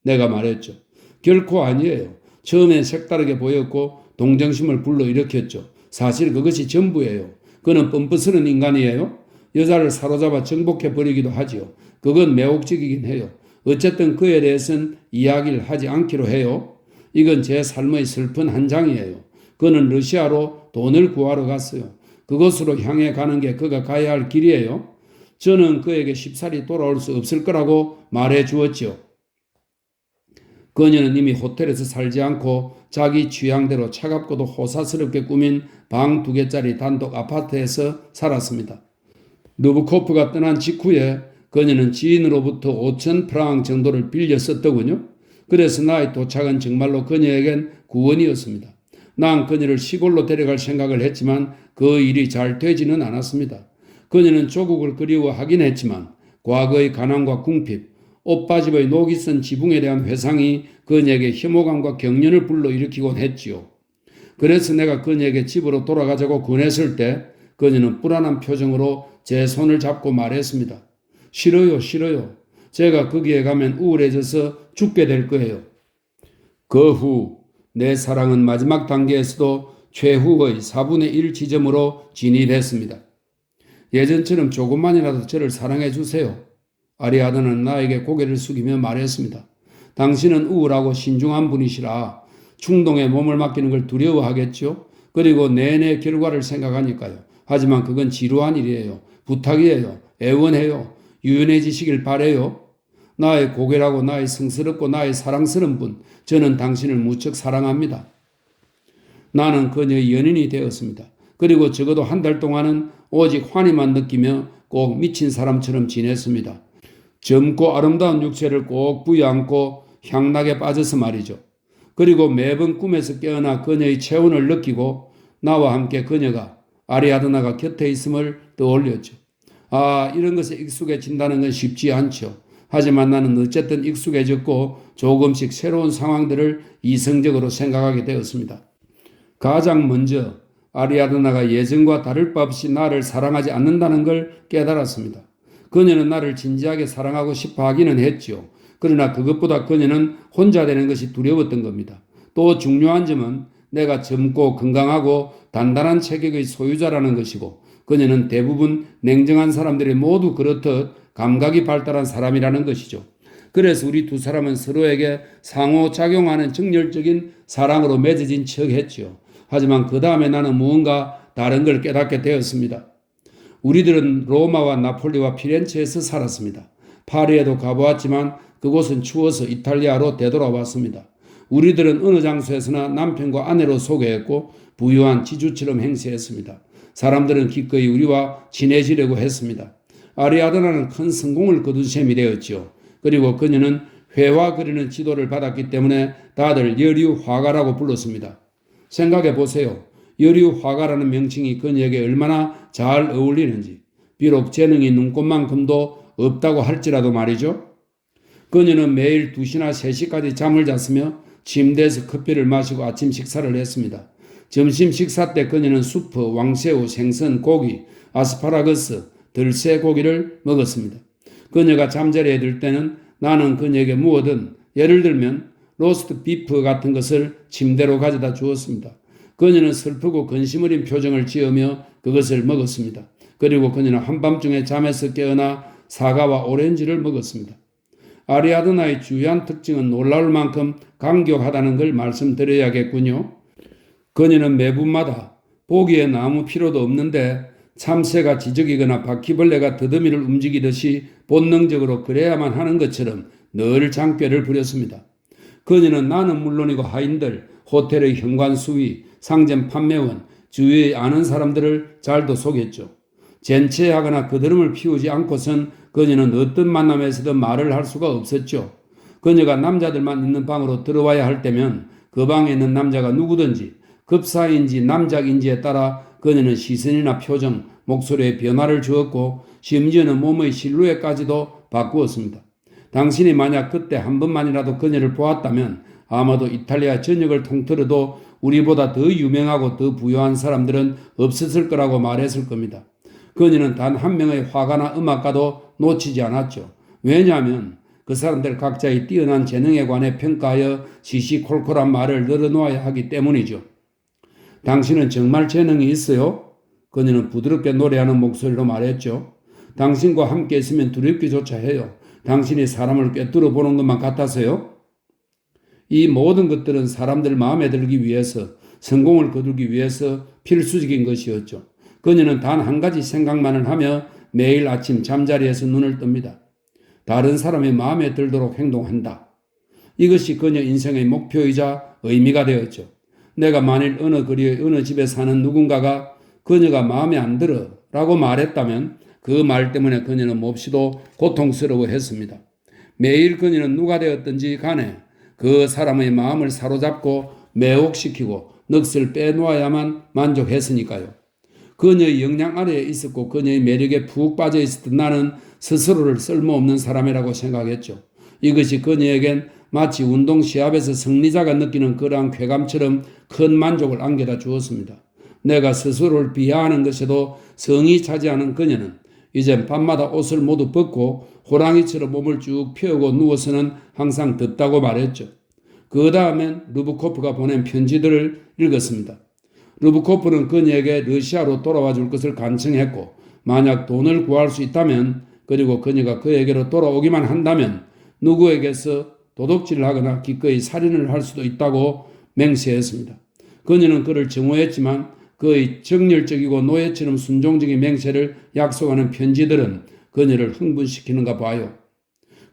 내가 말했죠. 결코 아니에요. 처음엔 색다르게 보였고 동정심을 불러일으켰죠. 사실 그것이 전부예요. 그는 뻔뻔스런 인간이에요. 여자를 사로잡아 정복해버리기도 하지요. 그건 매혹적이긴 해요. 어쨌든 그에 대해서는 이야기를 하지 않기로 해요. 이건 제 삶의 슬픈 한 장이에요. 그는 러시아로 돈을 구하러 갔어요. 그곳으로 향해 가는 게 그가 가야 할 길이에요. 저는 그에게 쉽사리 돌아올 수 없을 거라고 말해 주었죠. 그녀는 이미 호텔에서 살지 않고 자기 취향대로 차갑고도 호사스럽게 꾸민 방 2개짜리 단독 아파트에서 살았습니다. 누브코프가 떠난 직후에 그녀는 지인으로부터 5,000 프랑 정도를 빌려 썼더군요. 그래서 나의 도착은 정말로 그녀에겐 구원이었습니다. 난 그녀를 시골로 데려갈 생각을 했지만 그 일이 잘 되지는 않았습니다. 그녀는 조국을 그리워하긴 했지만 과거의 가난과 궁핍, 옷바집의 녹이 쓴 지붕에 대한 회상이 그녀에게 혐오감과 경련을 불러일으키곤 했지요. 그래서 내가 그녀에게 집으로 돌아가자고 권했을 때 그녀는 불안한 표정으로 제 손을 잡고 말했습니다. 싫어요, 싫어요. 제가 거기에 가면 우울해져서 죽게 될 거예요. 그 후 내 사랑은 마지막 단계에서도 최후의 4분의 1 지점으로 진입했습니다. 예전처럼 조금만이라도 저를 사랑해 주세요. 아리아드는 나에게 고개를 숙이며 말했습니다. 당신은 우울하고 신중한 분이시라 충동에 몸을 맡기는 걸 두려워하겠죠? 그리고 내내 결과를 생각하니까요. 하지만 그건 지루한 일이에요. 부탁이에요. 애원해요. 유연해지시길 바래요. 나의 고결하고 나의 성스럽고 나의 사랑스러운 분, 저는 당신을 무척 사랑합니다. 나는 그녀의 연인이 되었습니다. 그리고 적어도 한 달 동안은 오직 환희만 느끼며 꼭 미친 사람처럼 지냈습니다. 젊고 아름다운 육체를 꼭 부여안고 향락에 빠져서 말이죠. 그리고 매번 꿈에서 깨어나 그녀의 체온을 느끼고 나와 함께 그녀가 아리아드나가 곁에 있음을 떠올렸죠. 이런 것에 익숙해진다는 건 쉽지 않죠. 하지만 나는 어쨌든 익숙해졌고 조금씩 새로운 상황들을 이성적으로 생각하게 되었습니다. 가장 먼저 아리아드나가 예전과 다를 바 없이 나를 사랑하지 않는다는 걸 깨달았습니다. 그녀는 나를 진지하게 사랑하고 싶어 하기는 했죠. 그러나 그것보다 그녀는 혼자 되는 것이 두려웠던 겁니다. 또 중요한 점은 내가 젊고 건강하고 단단한 체격의 소유자라는 것이고 그녀는 대부분 냉정한 사람들이 모두 그렇듯 감각이 발달한 사람이라는 것이죠. 그래서 우리 두 사람은 서로에게 상호작용하는 정열적인 사랑으로 맺어진 척했죠. 하지만 그 다음에 나는 무언가 다른 걸 깨닫게 되었습니다. 우리들은 로마와 나폴리와 피렌체에서 살았습니다. 파리에도 가보았지만 그곳은 추워서 이탈리아로 되돌아왔습니다. 우리들은 어느 장소에서나 남편과 아내로 소개했고 부유한 지주처럼 행세했습니다. 사람들은 기꺼이 우리와 친해지려고 했습니다. 아리아드나는 큰 성공을 거둔 셈이 되었지요. 그리고 그녀는 회화 그리는 지도를 받았기 때문에 다들 여류 화가라고 불렀습니다. 생각해 보세요. 여류 화가라는 명칭이 그녀에게 얼마나 잘 어울리는지. 비록 재능이 눈꽃만큼도 없다고 할지라도 말이죠. 그녀는 매일 2시나 3시까지 잠을 잤으며 침대에서 커피를 마시고 아침 식사를 했습니다. 점심 식사 때 그녀는 수프, 왕새우, 생선, 고기, 아스파라거스, 들새 고기를 먹었습니다. 그녀가 잠자리에 들 때는 나는 그녀에게 무엇든 예를 들면 로스트 비프 같은 것을 침대로 가져다 주었습니다. 그녀는 슬프고 근심 어린 표정을 지으며 그것을 먹었습니다. 그리고 그녀는 한밤중에 잠에서 깨어나 사과와 오렌지를 먹었습니다. 아리아드나의 주요한 특징은 놀라울 만큼 강경하다는 걸 말씀드려야겠군요. 그녀는 매분마다 보기엔 아무 필요도 없는데 참새가 지저귀거나 바퀴벌레가 더듬이를 움직이듯이 본능적으로 그래야만 하는 것처럼 늘 장꾀를 부렸습니다. 그녀는 나는 물론이고 하인들, 호텔의 현관 수위, 상점 판매원, 주위에 아는 사람들을 잘도 속였죠. 젠체하거나 그드름을 피우지 않고선 그녀는 어떤 만남에서도 말을 할 수가 없었죠. 그녀가 남자들만 있는 방으로 들어와야 할 때면 그 방에 있는 남자가 누구든지 급사인지 남작인지에 따라 그녀는 시선이나 표정, 목소리에 변화를 주었고 심지어는 몸의 실루엣까지도 바꾸었습니다. 당신이 만약 그때 한 번만이라도 그녀를 보았다면 아마도 이탈리아 전역을 통틀어도 우리보다 더 유명하고 더 부유한 사람들은 없었을 거라고 말했을 겁니다. 그녀는 단 한 명의 화가나 음악가도 놓치지 않았죠. 왜냐하면 그 사람들 각자의 뛰어난 재능에 관해 평가하여 시시콜콜한 말을 늘어놓아야 하기 때문이죠. 당신은 정말 재능이 있어요? 그녀는 부드럽게 노래하는 목소리로 말했죠. 당신과 함께 있으면 두렵기조차 해요. 당신이 사람을 꿰뚫어 보는 것만 같아서요. 이 모든 것들은 사람들 마음에 들기 위해서, 성공을 거두기 위해서 필수적인 것이었죠. 그녀는 단 한 가지 생각만을 하며 매일 아침 잠자리에서 눈을 뜹니다. 다른 사람의 마음에 들도록 행동한다. 이것이 그녀 인생의 목표이자 의미가 되었죠. 내가 만일 어느 거리의 어느 집에 사는 누군가가 그녀가 마음에 안 들어 라고 말했다면 그 말 때문에 그녀는 몹시도 고통스러워했습니다. 매일 그녀는 누가 되었든지 간에 그 사람의 마음을 사로잡고 매혹시키고 넋을 빼놓아야만 만족했으니까요. 그녀의 영향 아래에 있었고 그녀의 매력에 푹 빠져 있었던 나는 스스로를 쓸모없는 사람이라고 생각했죠. 이것이 그녀에겐 마치 운동 시합에서 승리자가 느끼는 그러한 쾌감처럼 큰 만족을 안겨다 주었습니다. 내가 스스로를 비하하는 것에도 성이 차지하는 그녀는 이젠 밤마다 옷을 모두 벗고 호랑이처럼 몸을 쭉 펴고 누워서는 항상 덥다고 말했죠. 그 다음엔 루브코프가 보낸 편지들을 읽었습니다. 루브코프는 그녀에게 러시아로 돌아와 줄 것을 간청했고 만약 돈을 구할 수 있다면, 그리고 그녀가 그에게로 돌아오기만 한다면 누구에게서 도둑질을 하거나 기꺼이 살인을 할 수도 있다고 맹세했습니다. 그녀는 그를 증오했지만 그의 정열적이고 노예처럼 순종적인 맹세를 약속하는 편지들은 그녀를 흥분시키는가 봐요.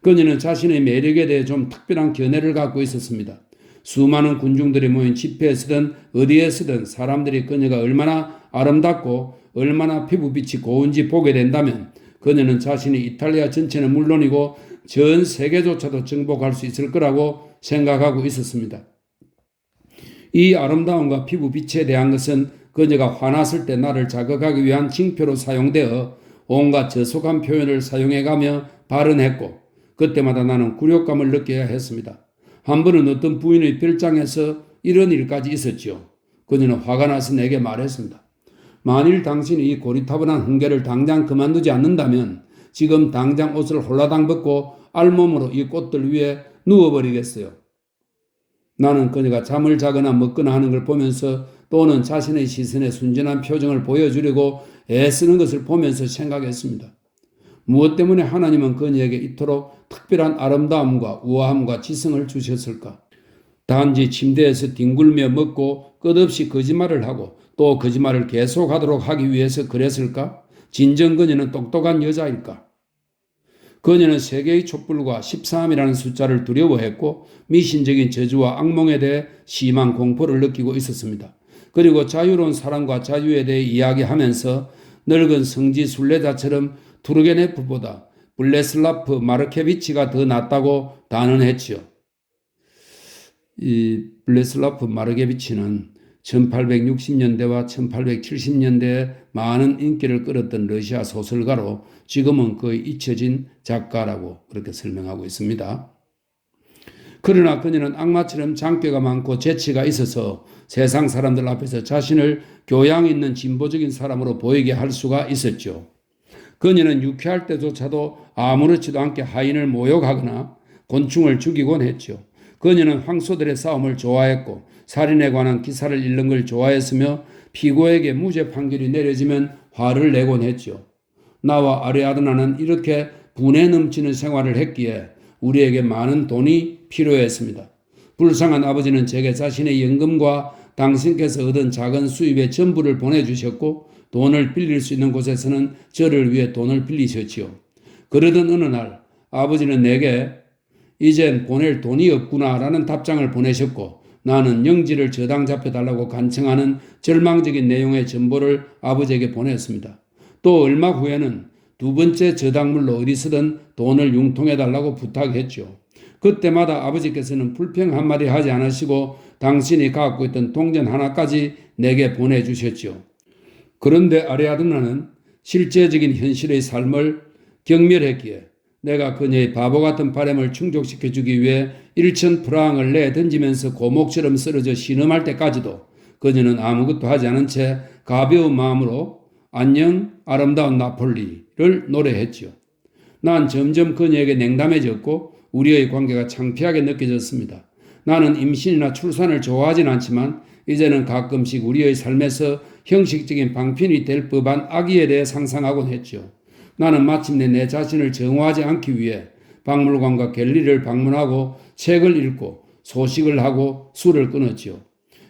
그녀는 자신의 매력에 대해 좀 특별한 견해를 갖고 있었습니다. 수많은 군중들이 모인 집회에서든 어디에서든 사람들이 그녀가 얼마나 아름답고 얼마나 피부빛이 고운지 보게 된다면 그녀는 자신이 이탈리아 전체는 물론이고 전 세계조차도 정복할 수 있을 거라고 생각하고 있었습니다. 이 아름다움과 피부빛에 대한 것은 그녀가 화났을 때 나를 자극하기 위한 징표로 사용되어 온갖 저속한 표현을 사용해가며 발언했고, 그때마다 나는 굴욕감을 느껴야 했습니다. 한 번은 어떤 부인의 별장에서 이런 일까지 있었지요. 그녀는 화가 나서 내게 말했습니다. 만일 당신이 이 고리타분한 훈계를 당장 그만두지 않는다면 지금 당장 옷을 홀라당 벗고 알몸으로 이 꽃들 위에 누워버리겠어요. 나는 그녀가 잠을 자거나 먹거나 하는 걸 보면서 또는 자신의 시선에 순진한 표정을 보여주려고 애쓰는 것을 보면서 생각했습니다. 무엇 때문에 하나님은 그녀에게 이토록 특별한 아름다움과 우아함과 지성을 주셨을까? 단지 침대에서 뒹굴며 먹고 끝없이 거짓말을 하고 또 거짓말을 계속하도록 하기 위해서 그랬을까? 진정 그녀는 똑똑한 여자일까? 그녀는 세계의 촛불과 13이라는 숫자를 두려워했고 미신적인 저주와 악몽에 대해 심한 공포를 느끼고 있었습니다. 그리고 자유로운 사랑과 자유에 대해 이야기하면서 늙은 성지 순례자처럼 투르게네프보다 블레슬라프 마르케비치가 더 낫다고 단언했지요. 이 블레슬라프 마르케비치는 1860년대와 1870년대에 많은 인기를 끌었던 러시아 소설가로 지금은 거의 잊혀진 작가라고 그렇게 설명하고 있습니다. 그러나 그녀는 악마처럼 장깨가 많고 재치가 있어서 세상 사람들 앞에서 자신을 교양 있는 진보적인 사람으로 보이게 할 수가 있었죠. 그녀는 유쾌할 때조차도 아무렇지도 않게 하인을 모욕하거나 곤충을 죽이곤 했죠. 그녀는 황소들의 싸움을 좋아했고 살인에 관한 기사를 읽는 걸 좋아했으며 피고에게 무죄 판결이 내려지면 화를 내곤 했죠. 나와 아리아드나는 이렇게 분에 넘치는 생활을 했기에 우리에게 많은 돈이 필요했습니다. 불쌍한 아버지는 제게 자신의 연금과 당신께서 얻은 작은 수입의 전부를 보내주셨고 돈을 빌릴 수 있는 곳에서는 저를 위해 돈을 빌리셨지요. 그러던 어느 날 아버지는 내게 이젠 보낼 돈이 없구나라는 답장을 보내셨고 나는 영지를 저당 잡혀달라고 간청하는 절망적인 내용의 전보를 아버지에게 보냈습니다. 또 얼마 후에는 두 번째 저당물로 어디서든 돈을 융통해달라고 부탁했죠. 그때마다 아버지께서는 불평 한마디 하지 않으시고 당신이 갖고 있던 동전 하나까지 내게 보내주셨죠. 그런데 아리아드나는 실제적인 현실의 삶을 경멸했기에 내가 그녀의 바보 같은 바람을 충족시켜주기 위해 1,000프랑을 내던지면서 고목처럼 쓰러져 신음할 때까지도 그녀는 아무것도 하지 않은 채 가벼운 마음으로 안녕 아름다운 나폴리를 노래했지요. 난 점점 그녀에게 냉담해졌고 우리의 관계가 창피하게 느껴졌습니다. 나는 임신이나 출산을 좋아하진 않지만 이제는 가끔씩 우리의 삶에서 형식적인 방편이 될 법한 아기에 대해 상상하곤 했죠. 나는 마침내 내 자신을 정화하지 않기 위해 박물관과 갤러리를 방문하고 책을 읽고 소식을 하고 술을 끊었지요.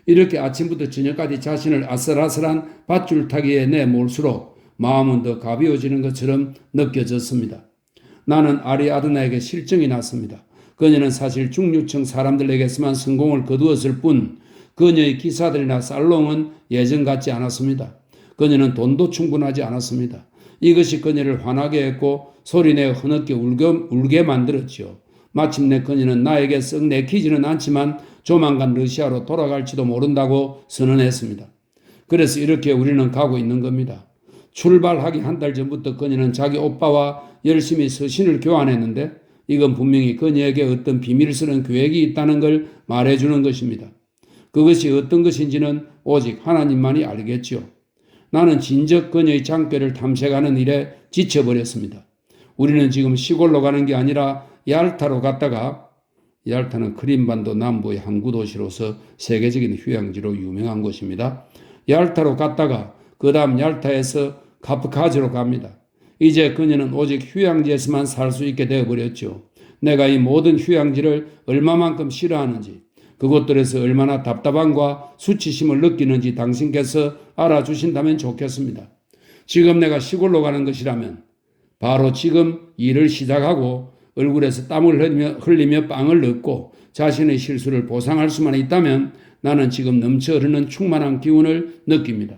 이렇게 아침부터 저녁까지 자신을 아슬아슬한 밧줄타기에 내몰수록 마음은 더 가벼워지는 것처럼 느껴졌습니다. 나는 아리아드나에게 실증이 났습니다. 그녀는 사실 중류층 사람들에게서만 성공을 거두었을 뿐 그녀의 기사들이나 살롱은 예전 같지 않았습니다. 그녀는 돈도 충분하지 않았습니다. 이것이 그녀를 화나게 했고 소리내어 흐느껴 울게 만들었지요. 마침내 그녀는 나에게 썩 내키지는 않지만 조만간 러시아로 돌아갈지도 모른다고 선언했습니다. 그래서 이렇게 우리는 가고 있는 겁니다. 출발하기 한 달 전부터 그녀는 자기 오빠와 열심히 서신을 교환했는데 이건 분명히 그녀에게 어떤 비밀스러운 계획이 있다는 걸 말해주는 것입니다. 그것이 어떤 것인지는 오직 하나님만이 알겠지요. 나는 진즉 그녀의 장꾀를 탐색하는 일에 지쳐버렸습니다. 우리는 지금 시골로 가는 게 아니라 얄타로 갔다가 얄타는 크림반도 남부의 항구 도시로서 세계적인 휴양지로 유명한 곳입니다. 얄타로 갔다가 그 다음 얄타에서 카프카즈로 갑니다. 이제 그녀는 오직 휴양지에서만 살 수 있게 되어버렸죠. 내가 이 모든 휴양지를 얼마만큼 싫어하는지, 그곳들에서 얼마나 답답함과 수치심을 느끼는지 당신께서 알아주신다면 좋겠습니다. 지금 내가 시골로 가는 것이라면 바로 지금 일을 시작하고 얼굴에서 땀을 흘리며 빵을 넣고 자신의 실수를 보상할 수만 있다면 나는 지금 넘쳐 흐르는 충만한 기운을 느낍니다.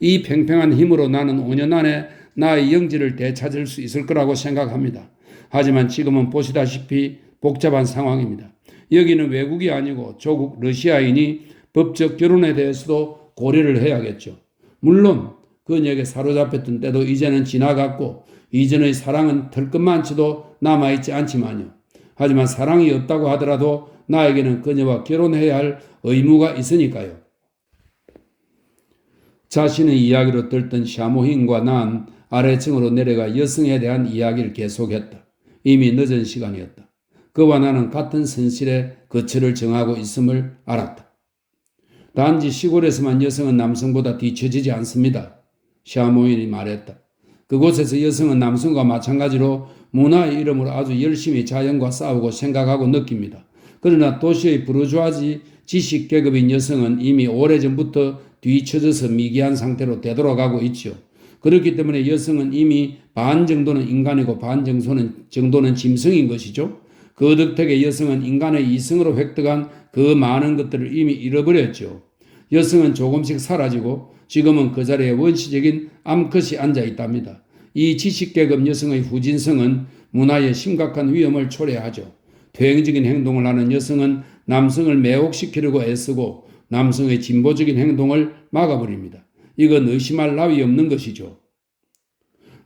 이 팽팽한 힘으로 나는 5년 안에 나의 영지를 되찾을 수 있을 거라고 생각합니다. 하지만 지금은 보시다시피 복잡한 상황입니다. 여기는 외국이 아니고 조국 러시아인이 법적 결혼에 대해서도 고려를 해야겠죠. 물론 그녀에게 사로잡혔던 때도 이제는 지나갔고 이전의 사랑은 털끝만치도 남아있지 않지만요. 하지만 사랑이 없다고 하더라도 나에게는 그녀와 결혼해야 할 의무가 있으니까요. 자신의 이야기로 들던 샤모힌과 난 아래층으로 내려가 여성에 대한 이야기를 계속했다. 이미 늦은 시간이었다. 그와 나는 같은 선실에 거처를 정하고 있음을 알았다. 단지 시골에서만 여성은 남성보다 뒤처지지 않습니다. 샤모인이 말했다. 그곳에서 여성은 남성과 마찬가지로 문화의 이름으로 아주 열심히 자연과 싸우고 생각하고 느낍니다. 그러나 도시의 부르주아지 지식계급인 여성은 이미 오래전부터 뒤처져서 미개한 상태로 되돌아가고 있죠. 그렇기 때문에 여성은 이미 반 정도는 인간이고 반 정도는 짐승인 것이죠. 그 덕택에 여성은 인간의 이성으로 획득한 그 많은 것들을 이미 잃어버렸죠. 여성은 조금씩 사라지고 지금은 그 자리에 원시적인 암컷이 앉아 있답니다. 이 지식계급 여성의 후진성은 문화에 심각한 위험을 초래하죠. 퇴행적인 행동을 하는 여성은 남성을 매혹시키려고 애쓰고 남성의 진보적인 행동을 막아버립니다. 이건 의심할 나위 없는 것이죠.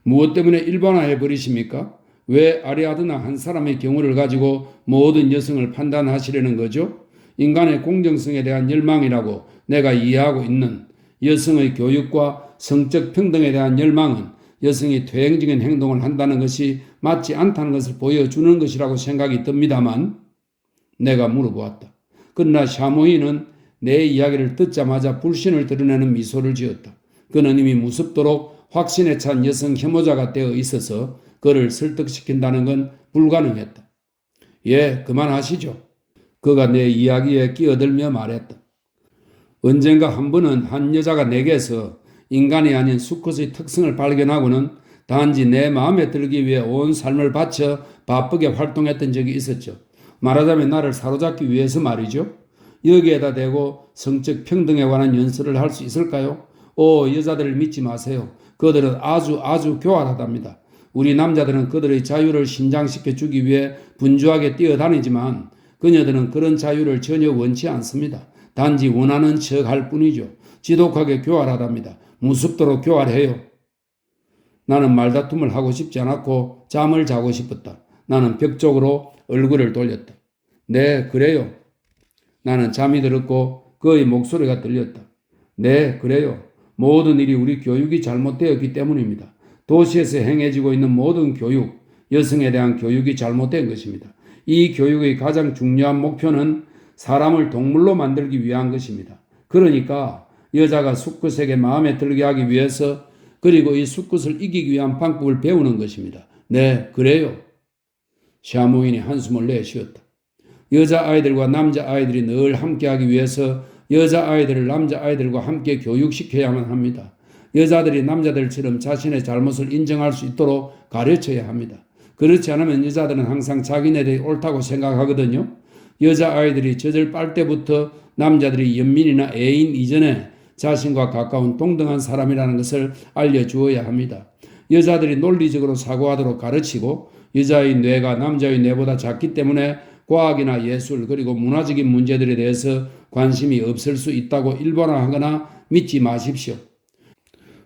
무엇 때문에 일반화해 버리십니까? 왜 아리아드나 한 사람의 경우를 가지고 모든 여성을 판단하시려는 거죠? 인간의 공정성에 대한 열망이라고 내가 이해하고 있는 여성의 교육과 성적 평등에 대한 열망은 여성이 퇴행적인 행동을 한다는 것이 맞지 않다는 것을 보여주는 것이라고 생각이 듭니다만 내가 물어보았다. 그러나 샤모이는 내 이야기를 듣자마자 불신을 드러내는 미소를 지었다. 그는 이미 무섭도록 확신에 찬 여성 혐오자가 되어 있어서 그를 설득시킨다는 건 불가능했다. 예, 그만하시죠. 그가 내 이야기에 끼어들며 말했다. 언젠가 한 번은 한 여자가 내게서 인간이 아닌 수컷의 특성을 발견하고는 단지 내 마음에 들기 위해 온 삶을 바쳐 바쁘게 활동했던 적이 있었죠. 말하자면 나를 사로잡기 위해서 말이죠. 여기에다 대고 성적 평등에 관한 연설을 할 수 있을까요? 여자들을 믿지 마세요. 그들은 아주 교활하답니다. 우리 남자들은 그들의 자유를 신장시켜 주기 위해 분주하게 뛰어다니지만 그녀들은 그런 자유를 전혀 원치 않습니다. 단지 원하는 척 할 뿐이죠. 지독하게 교활하답니다. 무섭도록 교활해요. 나는 말다툼을 하고 싶지 않았고 잠을 자고 싶었다. 나는 벽 쪽으로 얼굴을 돌렸다. 네, 그래요. 나는 잠이 들었고 그의 목소리가 들렸다. 네, 그래요. 모든 일이 우리 교육이 잘못되었기 때문입니다. 도시에서 행해지고 있는 모든 교육, 여성에 대한 교육이 잘못된 것입니다. 이 교육의 가장 중요한 목표는 사람을 동물로 만들기 위한 것입니다. 그러니까 여자가 수컷에게 마음에 들게 하기 위해서 그리고 이 수컷을 이기기 위한 방법을 배우는 것입니다. 네, 그래요. 샤모인이 한숨을 내쉬었다. 여자아이들과 남자아이들이 늘 함께하기 위해서 여자아이들을 남자아이들과 함께 교육시켜야만 합니다. 여자들이 남자들처럼 자신의 잘못을 인정할 수 있도록 가르쳐야 합니다. 그렇지 않으면 여자들은 항상 자기네들이 옳다고 생각하거든요. 여자아이들이 젖을 빨 때부터 남자들이 연민이나 애인 이전에 자신과 가까운 동등한 사람이라는 것을 알려주어야 합니다. 여자들이 논리적으로 사고하도록 가르치고 여자의 뇌가 남자의 뇌보다 작기 때문에 과학이나 예술 그리고 문화적인 문제들에 대해서 관심이 없을 수 있다고 일반화하거나 믿지 마십시오.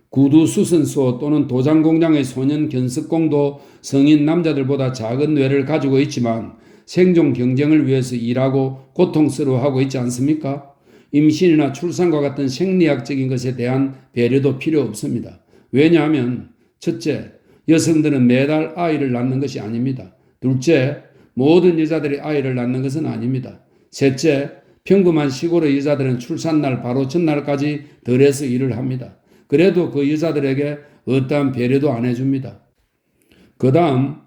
구두수선소 또는 도장공장의 소년 견석공도 성인 남자들보다 작은 뇌를 가지고 있지만 생존 경쟁을 위해서 일하고 고통스러워하고 있지 않습니까? 임신이나 출산과 같은 생리학적인 것에 대한 배려도 필요 없습니다. 왜냐하면 첫째, 여성들은 매달 아이를 낳는 것이 아닙니다. 둘째, 모든 여자들이 아이를 낳는 것은 아닙니다. 셋째, 평범한 시골의 여자들은 출산날 바로 전날까지 덜해서 일을 합니다. 그래도 그 여자들에게 어떠한 배려도 안 해줍니다. 그 다음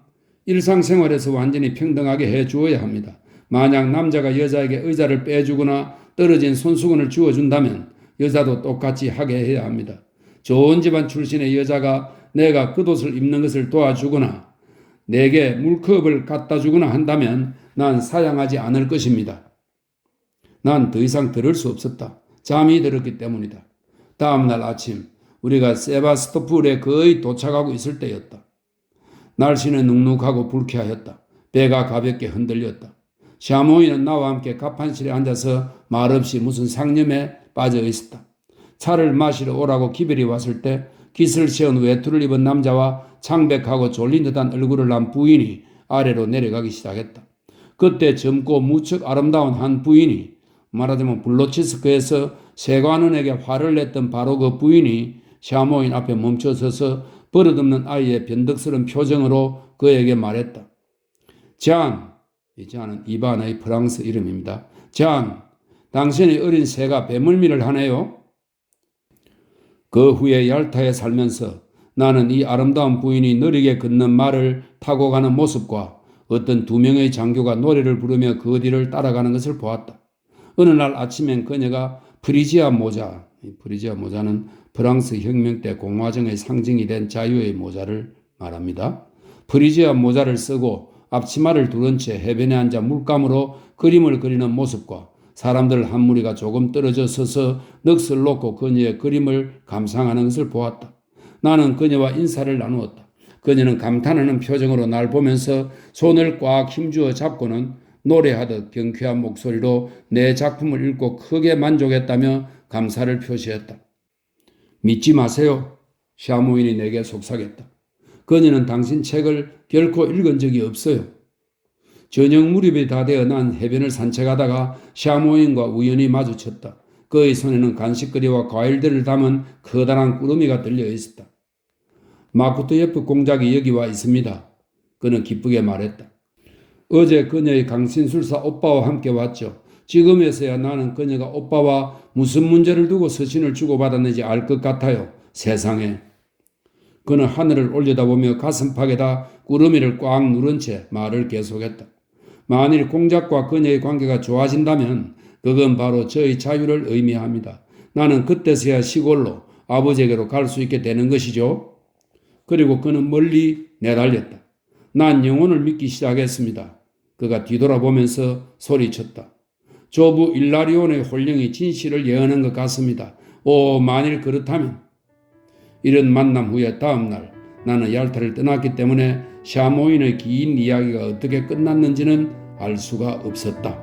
일상생활에서 완전히 평등하게 해주어야 합니다. 만약 남자가 여자에게 의자를 빼주거나 떨어진 손수건을 주워준다면 여자도 똑같이 하게 해야 합니다. 좋은 집안 출신의 여자가 내가 겉옷을 입는 것을 도와주거나 내게 물컵을 갖다 주거나 한다면 난 사양하지 않을 것입니다. 난 더 이상 들을 수 없었다. 잠이 들었기 때문이다. 다음날 아침 우리가 세바스토폴에 거의 도착하고 있을 때였다. 날씨는 눅눅하고 불쾌하였다. 배가 가볍게 흔들렸다. 샤모이는 나와 함께 갑판실에 앉아서 말없이 무슨 상념에 빠져 있었다. 차를 마시러 오라고 기별이 왔을 때 깃을 채운 외투를 입은 남자와 창백하고 졸린 듯한 얼굴을 한 부인이 아래로 내려가기 시작했다. 그때 젊고 무척 아름다운 한 부인이, 말하자면 블로치스크에서 세관원에게 화를 냈던 바로 그 부인이 샤모인 앞에 멈춰서서 버릇없는 아이의 변덕스러운 표정으로 그에게 말했다. 잔, 이 잔은 이반의 프랑스 이름입니다. 잔, 당신의 어린 새가 배멀미를 하네요. 그 후에 얄타에 살면서 나는 이 아름다운 부인이 느리게 걷는 말을 타고 가는 모습과 어떤 두 명의 장교가 노래를 부르며 그 뒤를 따라가는 것을 보았다. 어느 날 아침엔 그녀가 프리지아 모자, 프리지아 모자는 프랑스 혁명 때 공화정의 상징이 된 자유의 모자를 말합니다. 프리지아 모자를 쓰고 앞치마를 두른 채 해변에 앉아 물감으로 그림을 그리는 모습과 사람들 한 무리가 조금 떨어져 서서 넋을 놓고 그녀의 그림을 감상하는 것을 보았다. 나는 그녀와 인사를 나누었다. 그녀는 감탄하는 표정으로 날 보면서 손을 꽉 힘주어 잡고는 노래하듯 경쾌한 목소리로 내 작품을 읽고 크게 만족했다며 감사를 표시했다. 믿지 마세요. 샤모인이 내게 속삭였다. 그녀는 당신 책을 결코 읽은 적이 없어요. 저녁 무렵이 다 되어 난 해변을 산책하다가 샤모인과 우연히 마주쳤다. 그의 손에는 간식거리와 과일들을 담은 커다란 꾸러미가 들려 있었다. 마쿠토 예프 공작이 여기 와 있습니다. 그는 기쁘게 말했다. 어제 그녀의 강신술사 오빠와 함께 왔죠. 지금에서야 나는 그녀가 오빠와 무슨 문제를 두고 서신을 주고받았는지 알 것 같아요. 세상에. 그는 하늘을 올려다보며 가슴팍에다 꾸러미를 꽉 누른 채 말을 계속했다. 만일 공작과 그녀의 관계가 좋아진다면 그건 바로 저의 자유를 의미합니다. 나는 그때서야 시골로 아버지에게로 갈 수 있게 되는 것이죠. 그리고 그는 멀리 내달렸다. 난 영혼을 믿기 시작했습니다. 그가 뒤돌아보면서 소리쳤다. 조부 일라리온의 혼령이 진실을 예언한 것 같습니다. 오, 만일 그렇다면. 이런 만남 후에 다음날 나는 얄타를 떠났기 때문에 샤모인의 긴 이야기가 어떻게 끝났는지는 알 수가 없었다.